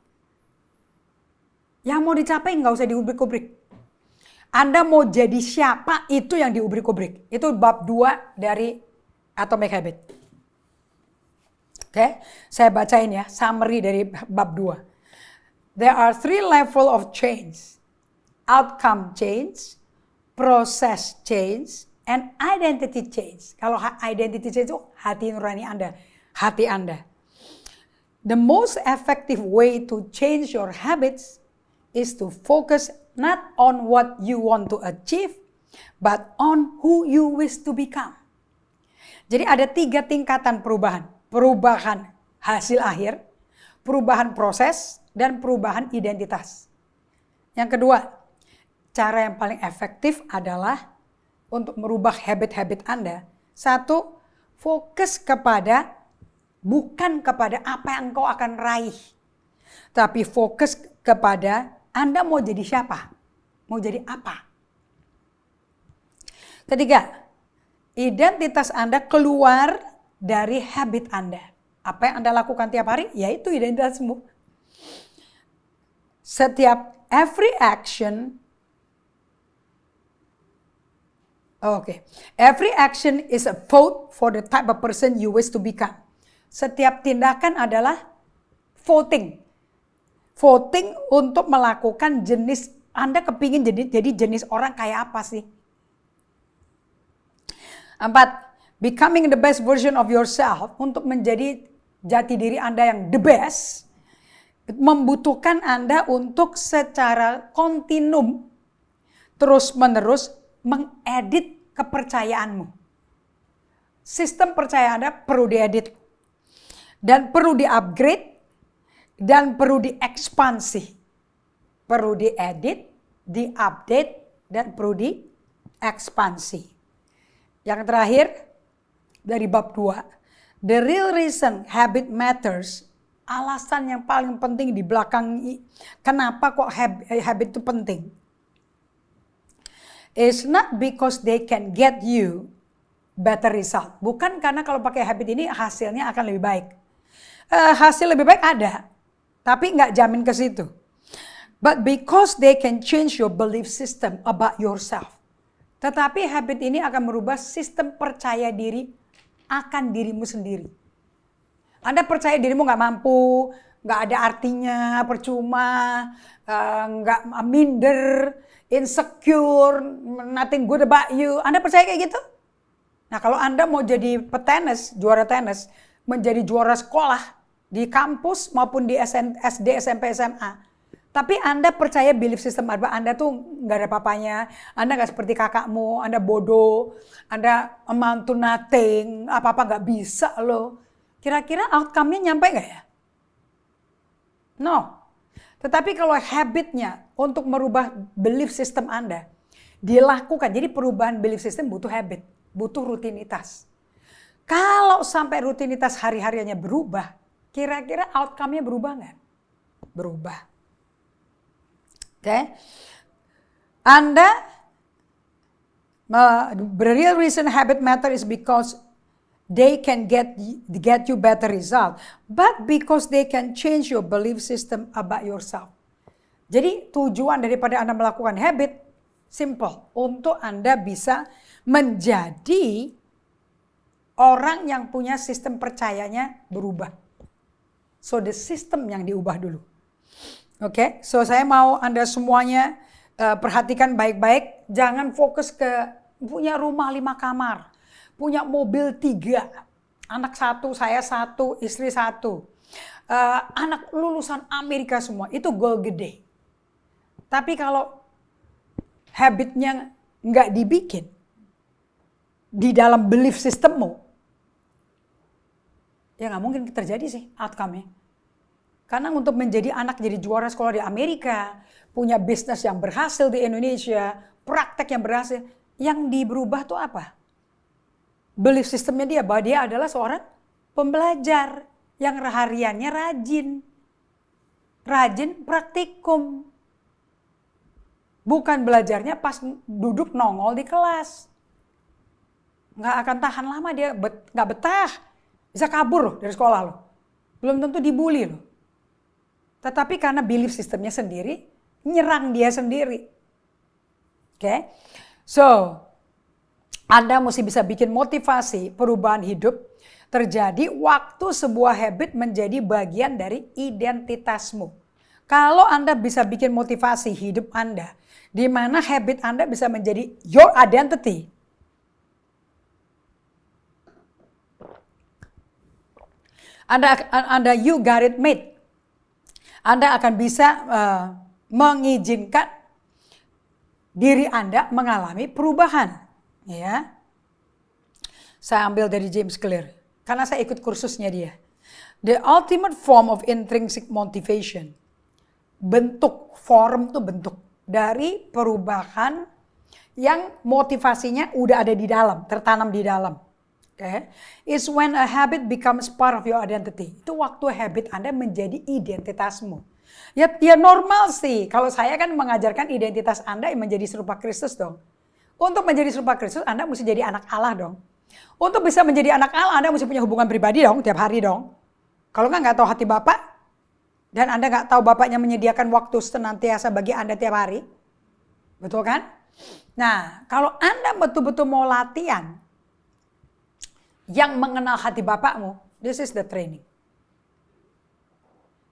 Yang mau dicapai nggak usah diubrik-ubrik. Anda mau jadi siapa, itu yang diubrik-ubrik. Itu bab 2 dari Atomic Habit. Oke, saya bacain ya, summary dari bab 2. There are 3 level of change. Outcome change, process change, and identity change. Kalau identity change itu hati nurani Anda, hati Anda. The most effective way to change your habits is to focus not on what you want to achieve, but on who you wish to become. Jadi ada 3 tingkatan perubahan. Perubahan hasil akhir, perubahan proses, dan perubahan identitas. Yang kedua, cara yang paling efektif adalah untuk merubah habit-habit Anda. 1, fokus bukan kepada apa yang engkau akan raih. Tapi fokus kepada Anda mau jadi siapa? Mau jadi apa? Ketiga, identitas Anda keluar dari habit Anda. Apa yang Anda lakukan tiap hari? Yaitu identitasmu. Every action is a vote for the type of person you wish to become. Setiap tindakan adalah voting. Voting untuk melakukan jenis, Anda kepingin jadi jenis orang kayak apa sih? 4, becoming the best version of yourself, untuk menjadi jati diri Anda yang the best, membutuhkan Anda untuk secara kontinum, terus-menerus mengedit kepercayaanmu. Sistem percaya Anda perlu diedit dan perlu di-upgrade dan perlu diekspansi. Perlu diedit, di-update dan perlu diekspansi. Yang terakhir dari bab 2, the real reason habit matters. Alasan yang paling penting di belakang kenapa kok habit itu penting. It's not because they can get you better result. Bukan karena kalau pakai habit ini hasilnya akan lebih baik. Hasil lebih baik ada, tapi nggak jamin ke situ. But because they can change your belief system about yourself. Tetapi habit ini akan merubah sistem percaya diri akan dirimu sendiri. Anda percaya dirimu nggak mampu, nggak ada artinya, percuma, nggak minder, insecure, nothing good about you. Anda percaya kayak gitu? Nah, kalau Anda mau jadi petenis, juara tenis, menjadi juara sekolah di kampus maupun di SD, SMP, SMA, tapi Anda percaya belief system Anda tuh nggak ada papanya, Anda nggak seperti kakakmu, Anda bodoh, Anda amount to nothing, apa-apa nggak bisa loh. Kira-kira outcome-nya nyampe nggak ya? No. Tetapi kalau habitnya untuk merubah belief system Anda dilakukan, jadi perubahan belief system butuh habit, butuh rutinitas. Kalau sampai rutinitas hari-hariannya berubah, kira-kira outcome-nya berubah nggak? Berubah. Oke. Anda, the real reason habit matter is because they can get you better result, but because they can change your belief system about yourself. Jadi tujuan daripada Anda melakukan habit simple, untuk Anda bisa menjadi orang yang punya sistem percayanya berubah. So the system yang diubah dulu. Oke, so saya mau Anda semuanya perhatikan baik-baik, jangan fokus ke punya rumah 5 kamar. Punya mobil 3, anak 1, saya 1, istri 1. Anak lulusan Amerika semua, itu goal gede. Tapi kalau habitnya nggak dibikin di dalam belief sistemmu, ya nggak mungkin terjadi sih outcome-nya. Karena untuk menjadi anak jadi juara sekolah di Amerika, punya bisnis yang berhasil di Indonesia, praktek yang berhasil, yang berubah tuh apa? Belief sistemnya dia, bahwa dia adalah seorang pembelajar yang hariannya rajin praktikum. Bukan belajarnya pas duduk nongol di kelas. Nggak akan tahan lama dia, nggak betah. Bisa kabur loh dari sekolah loh. Belum tentu dibully loh. Tetapi karena belief sistemnya sendiri, nyerang dia sendiri. Oke? So, Anda mesti bisa bikin motivasi perubahan hidup terjadi waktu sebuah habit menjadi bagian dari identitasmu. Kalau Anda bisa bikin motivasi hidup Anda, di mana habit Anda bisa menjadi your identity. Anda you got it made. Anda akan bisa mengizinkan diri Anda mengalami perubahan. Ya, saya ambil dari James Clear karena saya ikut kursusnya dia. The ultimate form of intrinsic motivation. Form itu bentuk dari perubahan yang motivasinya udah ada di dalam, tertanam di dalam. Okay. Is when a habit becomes part of your identity. Itu waktu habit Anda menjadi identitasmu. Ya normal sih. Kalau saya kan mengajarkan identitas Anda yang menjadi serupa Kristus dong. Untuk menjadi serupa Kristus Anda mesti jadi anak Allah dong. Untuk bisa menjadi anak Allah Anda mesti punya hubungan pribadi dong tiap hari dong. Kalau nggak tahu hati Bapak dan Anda nggak tahu Bapaknya menyediakan waktu senantiasa bagi Anda tiap hari. Betul kan? Nah, kalau Anda betul-betul mau latihan yang mengenal hati Bapakmu, this is the training.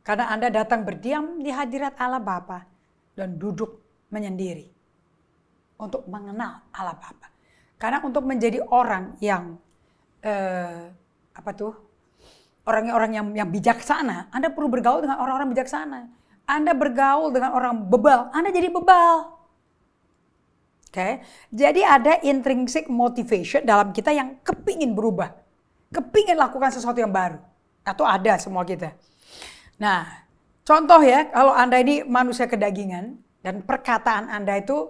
Karena Anda datang berdiam di hadirat Allah Bapa dan duduk menyendiri untuk mengenal Allah Bapa. Karena untuk menjadi orang yang orang-orang yang bijaksana, Anda perlu bergaul dengan orang-orang bijaksana. Anda bergaul dengan orang bebal, Anda jadi bebal. Okay. Jadi ada intrinsic motivation dalam kita yang kepingin berubah. Kepingin lakukan sesuatu yang baru. Atau ada semua kita. Nah, contoh ya, kalau Anda ini manusia kedagingan dan perkataan Anda itu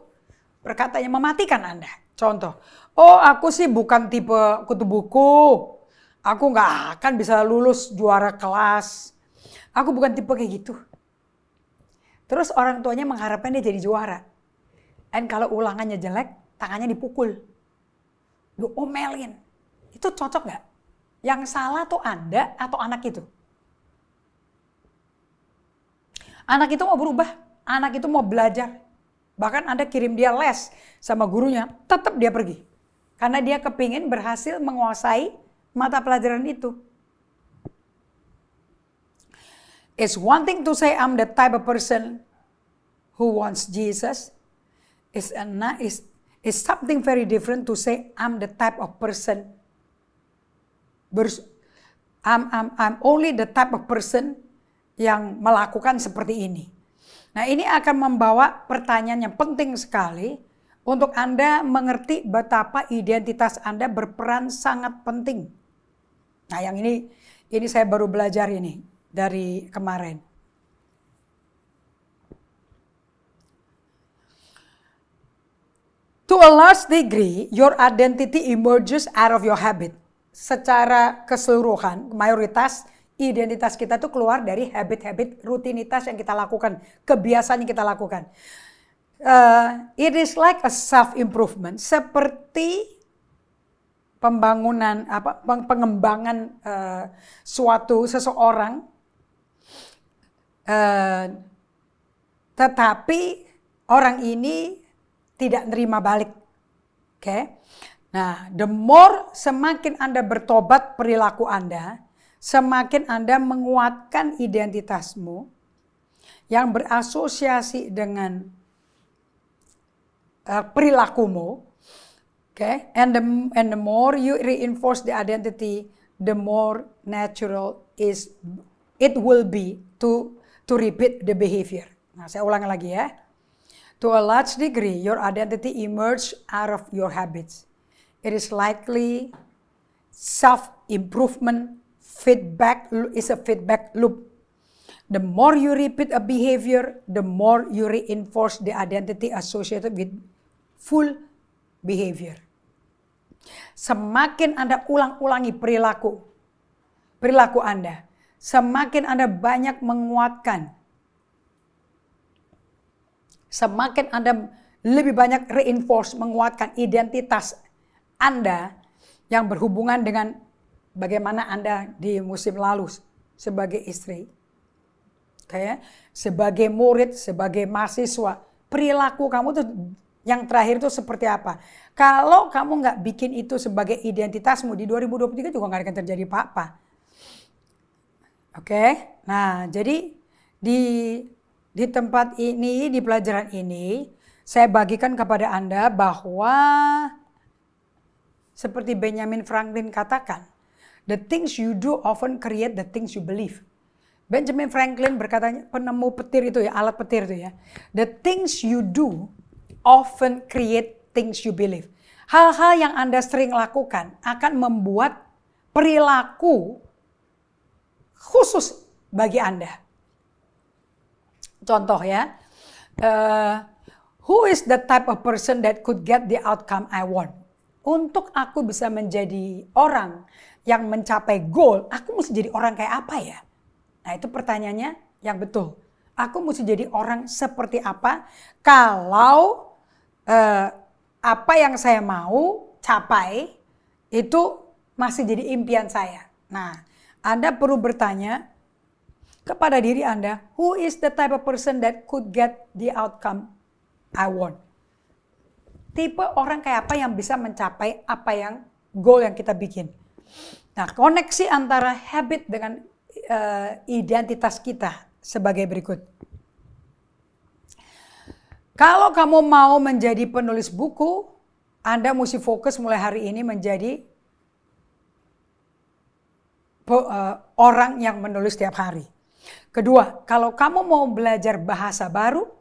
perkataan yang mematikan Anda. Contoh, oh aku sih bukan tipe kutu buku. Aku nggak akan bisa lulus juara kelas. Aku bukan tipe kayak gitu. Terus orang tuanya mengharapkan dia jadi juara. Dan kalau ulangannya jelek, tangannya dipukul. Diomelin. Itu cocok gak? Yang salah tuh Anda atau anak itu? Anak itu mau berubah. Anak itu mau belajar. Bahkan Anda kirim dia les sama gurunya, tetap dia pergi. Karena dia kepingin berhasil menguasai mata pelajaran itu. It's one thing to say I'm the type of person who wants Jesus. Is something very different to say I'm the type of person. I'm only the type of person yang melakukan seperti ini. Nah, ini akan membawa pertanyaan yang penting sekali untuk Anda mengerti betapa identitas Anda berperan sangat penting. Nah, yang ini saya baru belajar ini dari kemarin. To a large degree, your identity emerges out of your habit. Secara keseluruhan, mayoritas identitas kita tuh keluar dari habit-habit rutinitas yang kita lakukan, kebiasaan yang kita lakukan. It is like a self-improvement, seperti pengembangan seseorang, tetapi orang ini tidak nerima balik. Oke. Nah, the more semakin Anda bertobat perilaku Anda, semakin Anda menguatkan identitasmu yang berasosiasi dengan perilakumu. Okay? And the more you reinforce the identity, the more natural it will be to repeat the behavior. Nah, saya ulangi lagi ya. To a large degree, your identity emerges out of your habits. It is likely self-improvement feedback is a feedback loop. The more you repeat a behavior, the more you reinforce the identity associated with full behavior. Semakin Anda ulang-ulangi perilaku Anda, semakin Anda banyak menguatkan, semakin Anda lebih banyak reinforce, menguatkan identitas Anda yang berhubungan dengan bagaimana Anda di musim lalu sebagai istri, sebagai murid, sebagai mahasiswa, perilaku kamu tuh yang terakhir itu seperti apa? Kalau kamu nggak bikin itu sebagai identitasmu di 2023 juga nggak akan terjadi apa-apa. Nah jadi di tempat ini, di pelajaran ini, saya bagikan kepada Anda bahwa seperti Benjamin Franklin katakan, the things you do often create the things you believe. Benjamin Franklin berkata, penemu petir itu ya, alat petir itu ya. The things you do often create things you believe. Hal-hal yang Anda sering lakukan akan membuat perilaku khusus bagi Anda. Contoh ya, who is the type of person that could get the outcome I want? Untuk aku bisa menjadi orang yang mencapai goal, aku mesti jadi orang kayak apa ya? Nah itu pertanyaannya yang betul. Aku mesti jadi orang seperti apa kalau apa yang saya mau capai itu masih jadi impian saya. Nah Anda perlu bertanya kepada diri Anda, who is the type of person that could get the outcome I want? Tipe orang kayak apa yang bisa mencapai apa yang goal yang kita bikin. Nah koneksi antara habit dengan identitas kita sebagai berikut. Kalau kamu mau menjadi penulis buku, Anda mesti fokus mulai hari ini menjadi orang yang menulis setiap hari. Kedua, kalau kamu mau belajar bahasa baru,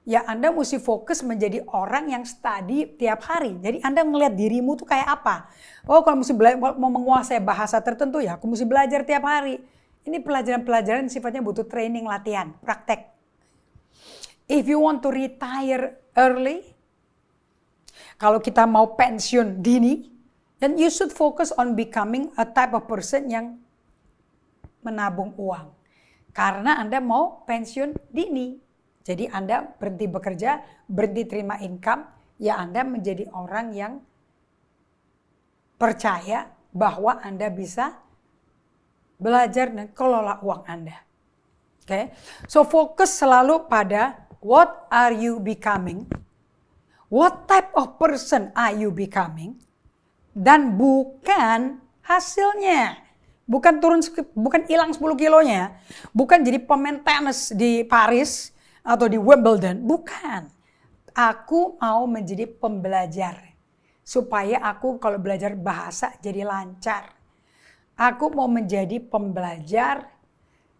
ya Anda mesti fokus menjadi orang yang study tiap hari. Jadi Anda ngelihat dirimu tuh kayak apa. Oh kalau mau menguasai bahasa tertentu ya aku mesti belajar tiap hari. Ini pelajaran-pelajaran sifatnya butuh training, latihan, praktek. If you want to retire early, kalau kita mau pensiun dini, then you should focus on becoming a type of person yang menabung uang. Karena Anda mau pensiun dini. Jadi Anda berhenti bekerja, berhenti terima income, ya Anda menjadi orang yang percaya bahwa Anda bisa belajar dan kelola uang Anda. So fokus selalu pada what are you becoming? What type of person are you becoming? Dan bukan hasilnya. Bukan hilang 10 kilonya. Bukan jadi pemain tenis di Paris atau di Wimbledon. Bukan. Aku mau menjadi pembelajar. Supaya aku kalau belajar bahasa jadi lancar. Aku mau menjadi pembelajar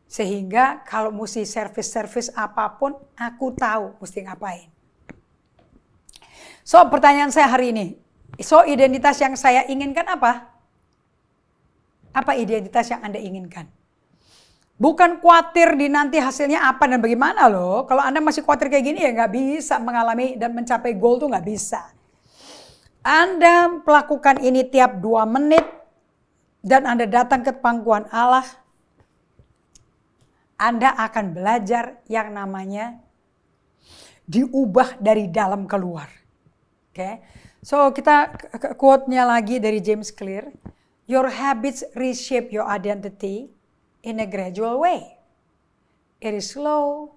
sehingga kalau mesti servis apapun aku tahu mesti ngapain. So pertanyaan saya hari ini. So identitas yang saya inginkan apa? Apa identitas yang Anda inginkan? Bukan khawatir di nanti hasilnya apa dan bagaimana loh. Kalau Anda masih khawatir kayak gini ya nggak bisa mengalami dan mencapai goal tuh nggak bisa. Anda melakukan ini tiap 2 menit. Dan Anda datang ke pangkuan Allah, Anda akan belajar yang namanya diubah dari dalam keluar. So kita quote-nya lagi dari James Clear. Your habits reshape your identity in a gradual way. It is slow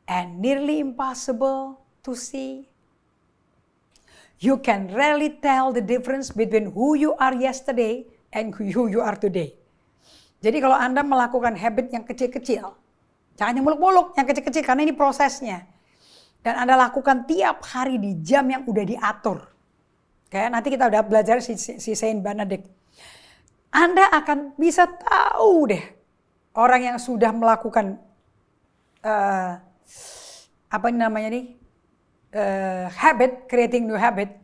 and nearly impossible to see. You can rarely tell the difference between who you are yesterday and who you are today. Jadi kalau Anda melakukan habit yang kecil-kecil, jangan yang muluk-muluk, yang kecil-kecil karena ini prosesnya. Dan Anda lakukan tiap hari di jam yang udah diatur. Nanti kita udah belajar si Saint Benedict. Anda akan bisa tahu deh orang yang sudah melakukan habit, creating new habit,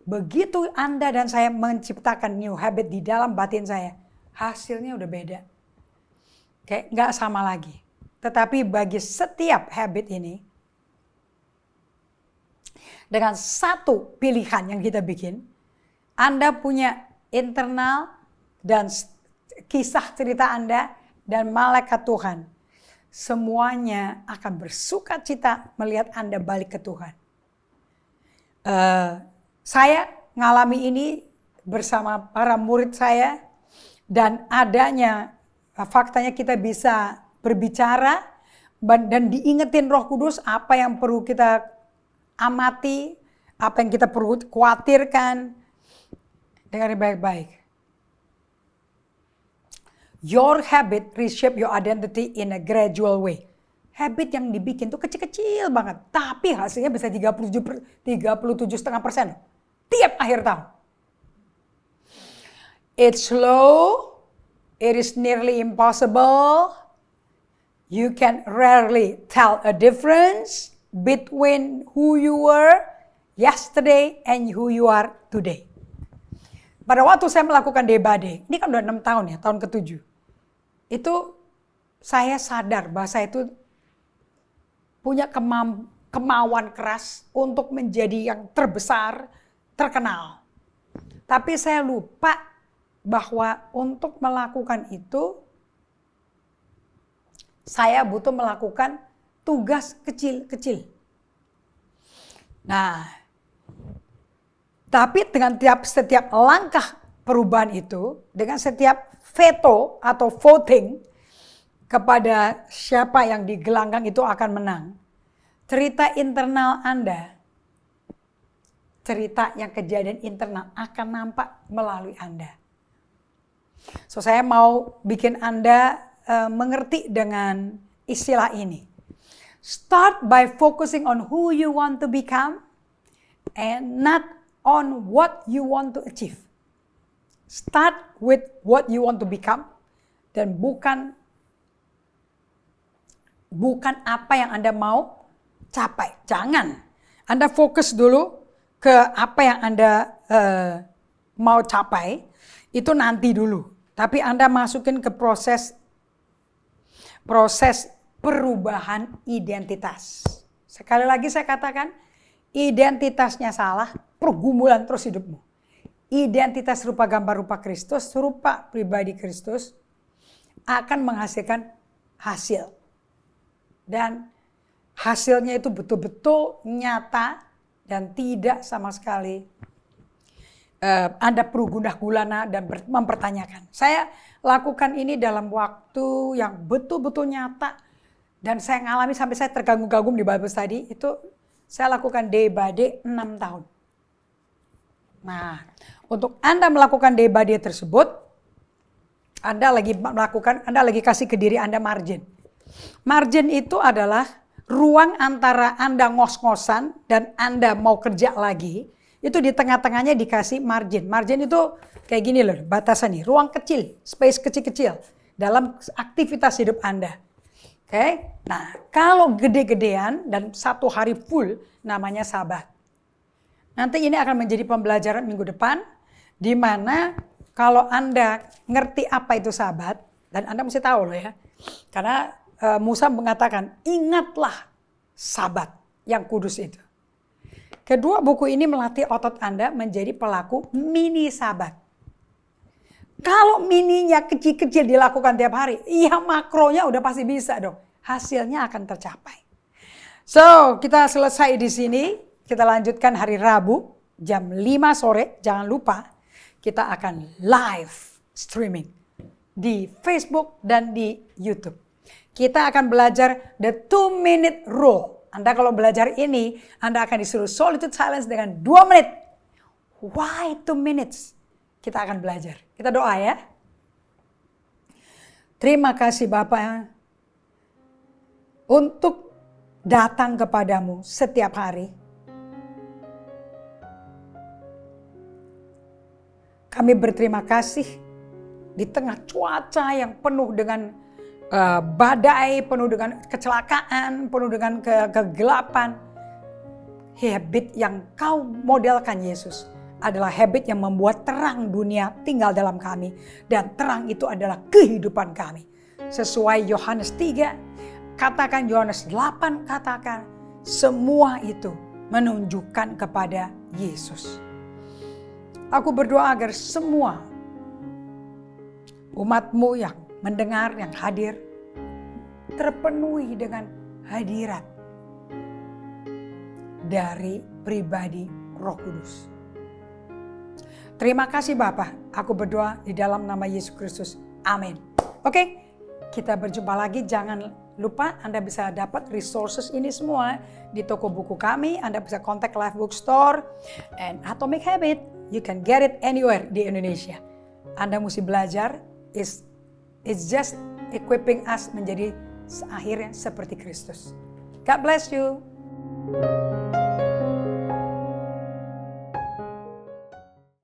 begitu Anda dan saya menciptakan new habit di dalam batin saya, hasilnya udah beda. Kayak nggak sama lagi. Tetapi bagi setiap habit ini, dengan satu pilihan yang kita bikin, Anda punya internal dan kisah cerita Anda dan malaikat Tuhan. Semuanya akan bersuka cita melihat Anda balik ke Tuhan. Saya ngalami ini bersama para murid saya, dan adanya faktanya kita bisa berbicara dan diingetin Roh Kudus apa yang perlu kita amati, apa yang kita perlu khawatirkan dengan baik-baik. Your habit reshape your identity in a gradual way. Habit yang dibikin tuh kecil-kecil banget, tapi hasilnya bisa 37,5% tiap akhir tahun. It's slow, it is nearly impossible. You can rarely tell a difference between who you were yesterday and who you are today. Pada waktu saya melakukan day by day, ini kan udah 6 tahun ya, tahun ke-7. Itu saya sadar bahwa saya itu punya kemauan keras untuk menjadi yang terbesar, terkenal. Tapi saya lupa bahwa untuk melakukan itu, saya butuh melakukan tugas kecil-kecil. Nah, tapi dengan setiap langkah perubahan itu, dengan setiap veto atau voting kepada siapa yang di gelanggang itu akan menang, cerita internal Anda, cerita yang kejadian internal akan nampak melalui Anda. So saya mau bikin Anda mengerti dengan istilah ini. Start by focusing on who you want to become and not on what you want to achieve. Start with what you want to become dan bukan apa yang Anda mau capai. Jangan. Anda fokus dulu ke apa yang Anda mau capai, itu nanti dulu. Tapi Anda masukin ke proses perubahan identitas. Sekali lagi saya katakan, identitasnya salah, pergumulan terus hidupmu. Identitas rupa gambar rupa Kristus, rupa pribadi Kristus akan menghasilkan hasil. Dan hasilnya itu betul-betul nyata dan tidak sama sekali Anda perlu gundah gulana dan mempertanyakan. Saya lakukan ini dalam waktu yang betul-betul nyata dan saya ngalami sampai saya tergagum-gagum di Bible study. Itu saya lakukan day by day 6 tahun. Nah, untuk Anda melakukan day by day tersebut, Anda lagi kasih ke diri Anda margin. Margin itu adalah ruang antara Anda ngos-ngosan dan Anda mau kerja lagi. Itu di tengah-tengahnya dikasih margin. Margin itu kayak gini loh, batasan nih, ruang kecil, space kecil-kecil dalam aktivitas hidup Anda. Oke? Nah, kalau gede-gedean dan satu hari full namanya Sabat. Nanti ini akan menjadi pembelajaran minggu depan, di mana kalau Anda ngerti apa itu Sabat, dan Anda mesti tahu loh ya, karena Musa mengatakan, ingatlah Sabat yang kudus itu. Kedua, buku ini melatih otot Anda menjadi pelaku mini Sabat. Kalau mininya kecil-kecil dilakukan tiap hari, iya makronya udah pasti bisa dong. Hasilnya akan tercapai. So, kita selesai di sini. Kita lanjutkan hari Rabu jam 5 sore. Jangan lupa kita akan live streaming di Facebook dan di YouTube. Kita akan belajar the 2-minute rule. Anda kalau belajar ini, Anda akan disuruh solitude silence dengan 2 menit. Why 2 minutes? Kita akan belajar. Kita doa ya. Terima kasih Bapak untuk datang kepadamu setiap hari. Kami berterima kasih di tengah cuaca yang penuh dengan badai, penuh dengan kecelakaan, penuh dengan kegelapan. habit yang kau modelkan Yesus adalah habit yang membuat terang dunia tinggal dalam kami. Dan terang itu adalah kehidupan kami. Sesuai Yohanes 3, katakan Yohanes 8, katakan semua itu menunjukkan kepada Yesus. Aku berdoa agar semua umatmu yang mendengar, yang hadir, terpenuhi dengan hadirat dari pribadi Roh Kudus. Terima kasih Bapa, aku berdoa di dalam nama Yesus Kristus. Amin. Oke, kita berjumpa lagi. Jangan lupa Anda bisa dapat resources ini semua di toko buku kami. Anda bisa kontak Life Bookstore and Atomic Habit. You can get it anywhere di Indonesia. Anda mesti belajar. It's just equipping us menjadi akhirnya seperti Kristus. God bless you.